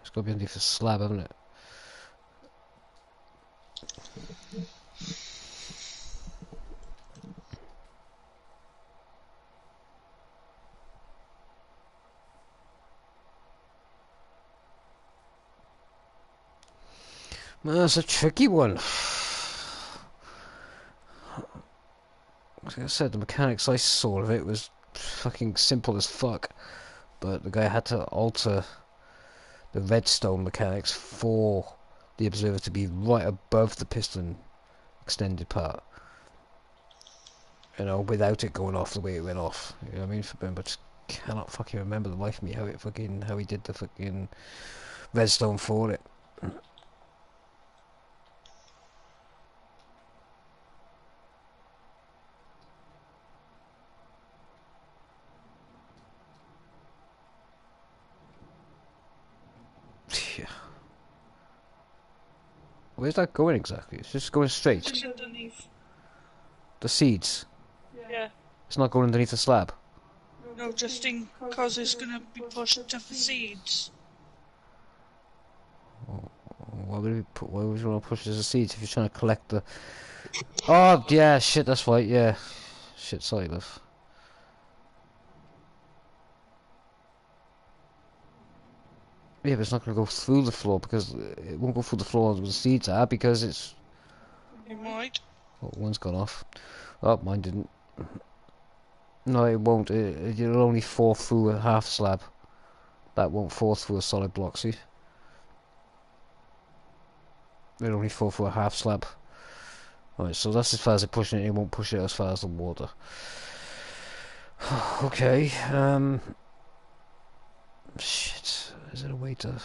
It's got to be underneath the slab, hasn't it? Man, that's a tricky one. Like I said, the mechanics I saw of it was fucking simple as fuck. But the guy had to alter the redstone mechanics for the observer to be right above the piston extended part. You know, without it going off the way it went off. You know what I mean? But I just cannot fucking remember the life of me how he did the fucking redstone for it. Yeah. Where's that going exactly? It's just going straight. Just underneath. The seeds. Yeah. It's not going underneath the slab. No, just in cause it's gonna be pushed to the seeds. Why would you want to push it as a seeds if you're trying to collect the... Oh, yeah, shit, that's right, yeah. Shit, sorry, love. Yeah, but it's not going to go through the floor because it won't go through the floor where the seeds are because it's... You might. Oh, one's gone off. Oh, mine didn't. No, it won't. It'll only fall through a half slab. That won't fall through a solid block, see? It'll only fall through a half slab. Right, so that's as far as it's pushing it. It won't push it as far as the water. Okay, shit. Is there a way to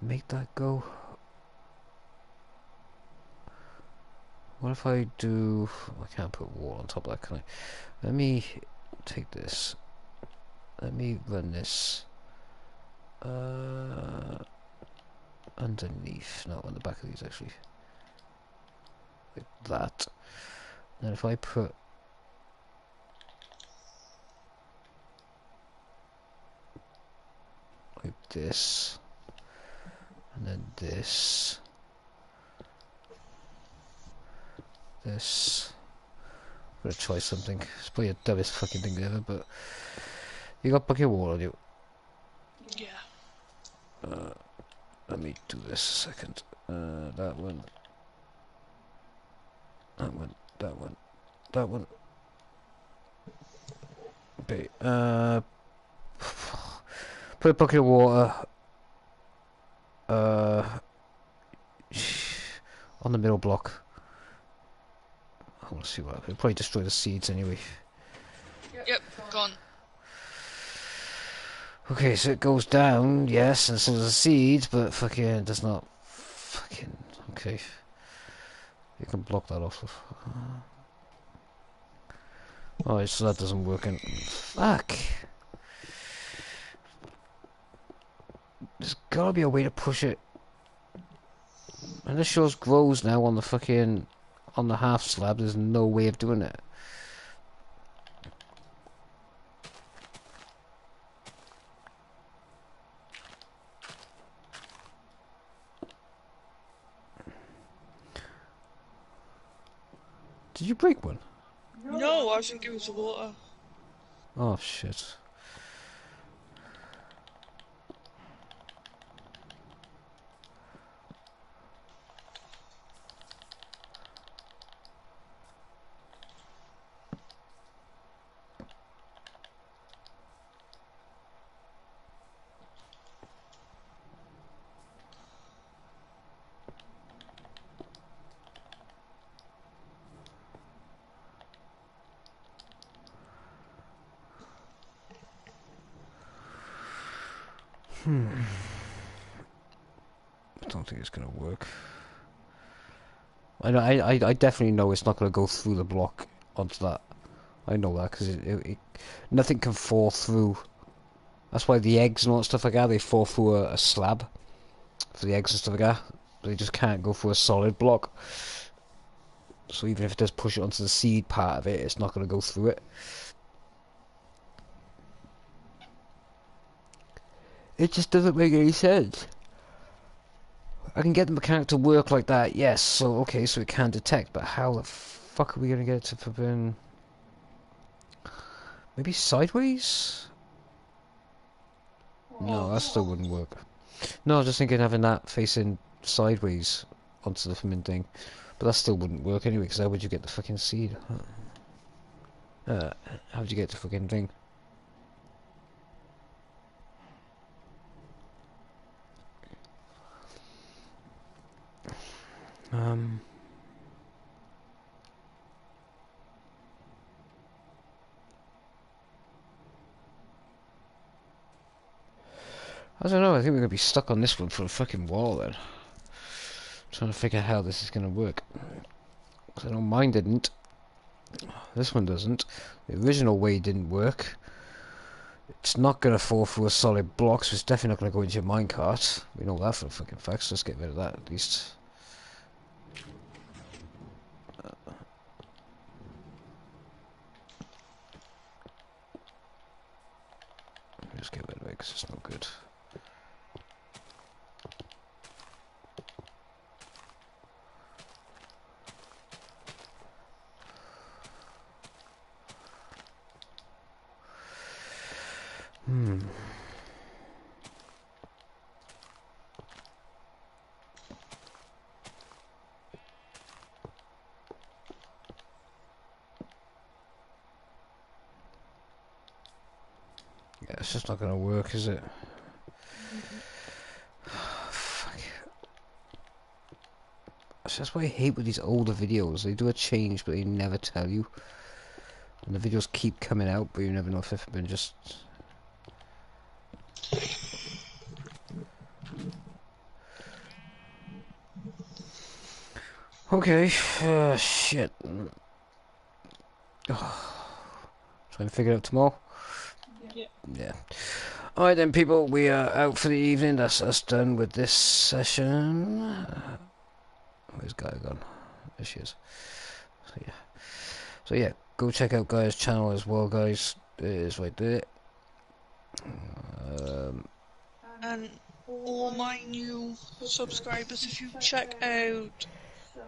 make that go? What if I do... I can't put water on top of that, can I? Let me take this. Let me run this underneath, not on the back of these actually. Like that. And if I put this, and then this, this. I'm gonna try something. It's probably the dumbest fucking thing ever, but you got bucket of water on you. Yeah. Let me do this a second. That one. That one. That one. That one. Okay. Put a bucket of water. On the middle block. I want to see what. It'll probably destroy the seeds anyway. Yep, gone. Okay, so it goes down, yes, and so does the seeds, but fucking it does not. Fucking okay. You can block that off. Alright, so that doesn't work. And fuck. There's gotta be a way to push it. And this shows grows now on the fucking on the half slab. There's no way of doing it. Did you break one? No, I think it was the water. Oh shit. I don't think it's gonna work. I definitely know it's not gonna go through the block onto that. I know that because nothing can fall through. That's why the eggs and all that stuff like that, they fall through a slab for the eggs and stuff like that. They just can't go through a solid block. So even if it does push it onto the seed part of it, it's not going to go through it. It just doesn't make any sense. I can get the mechanic to work like that, yes, so okay, so it can detect, but how the fuck are we going to get it to flipping... Maybe sideways? No, that still wouldn't work. No, I was just thinking having that facing sideways onto the flipping thing. But that still wouldn't work anyway, because how would you get the fucking seed? How would you get the fucking thing? I don't know, I think we're going to be stuck on this one for a fucking while then. Trying to figure out how this is going to work. Because I know mine didn't. This one doesn't. The original way didn't work. It's not going to fall through a solid block, so it's definitely not going to go into your minecart. We know that for a fucking fact, so let's get rid of that at least. Just get rid of it because it's not good. Yeah, it's just not going to work, is it? Fuck. That's what I hate with these older videos. They do a change, but they never tell you. And the videos keep coming out, but you never know if they've been just... Okay, shit. Try and figure it out tomorrow. Yeah. Alright then, people, we are out for the evening. That's us done with this session. Where's Gaia gone? There she is. So yeah, go check out Gaia's channel as well, guys. It is right there. and all my new subscribers, if you check out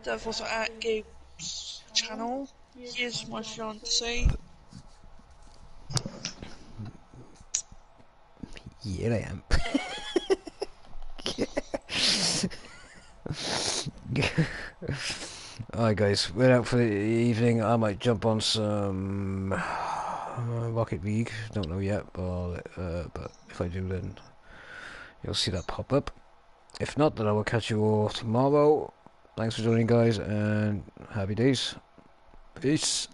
Devil's at Gabe's channel, he is my fiance. Yeah, I am. Alright guys, we're out for the evening. I might jump on some Rocket League, don't know yet, but if I do then you'll see that pop up. If not, then I will catch you all tomorrow. Thanks for joining guys, and happy days. Peace.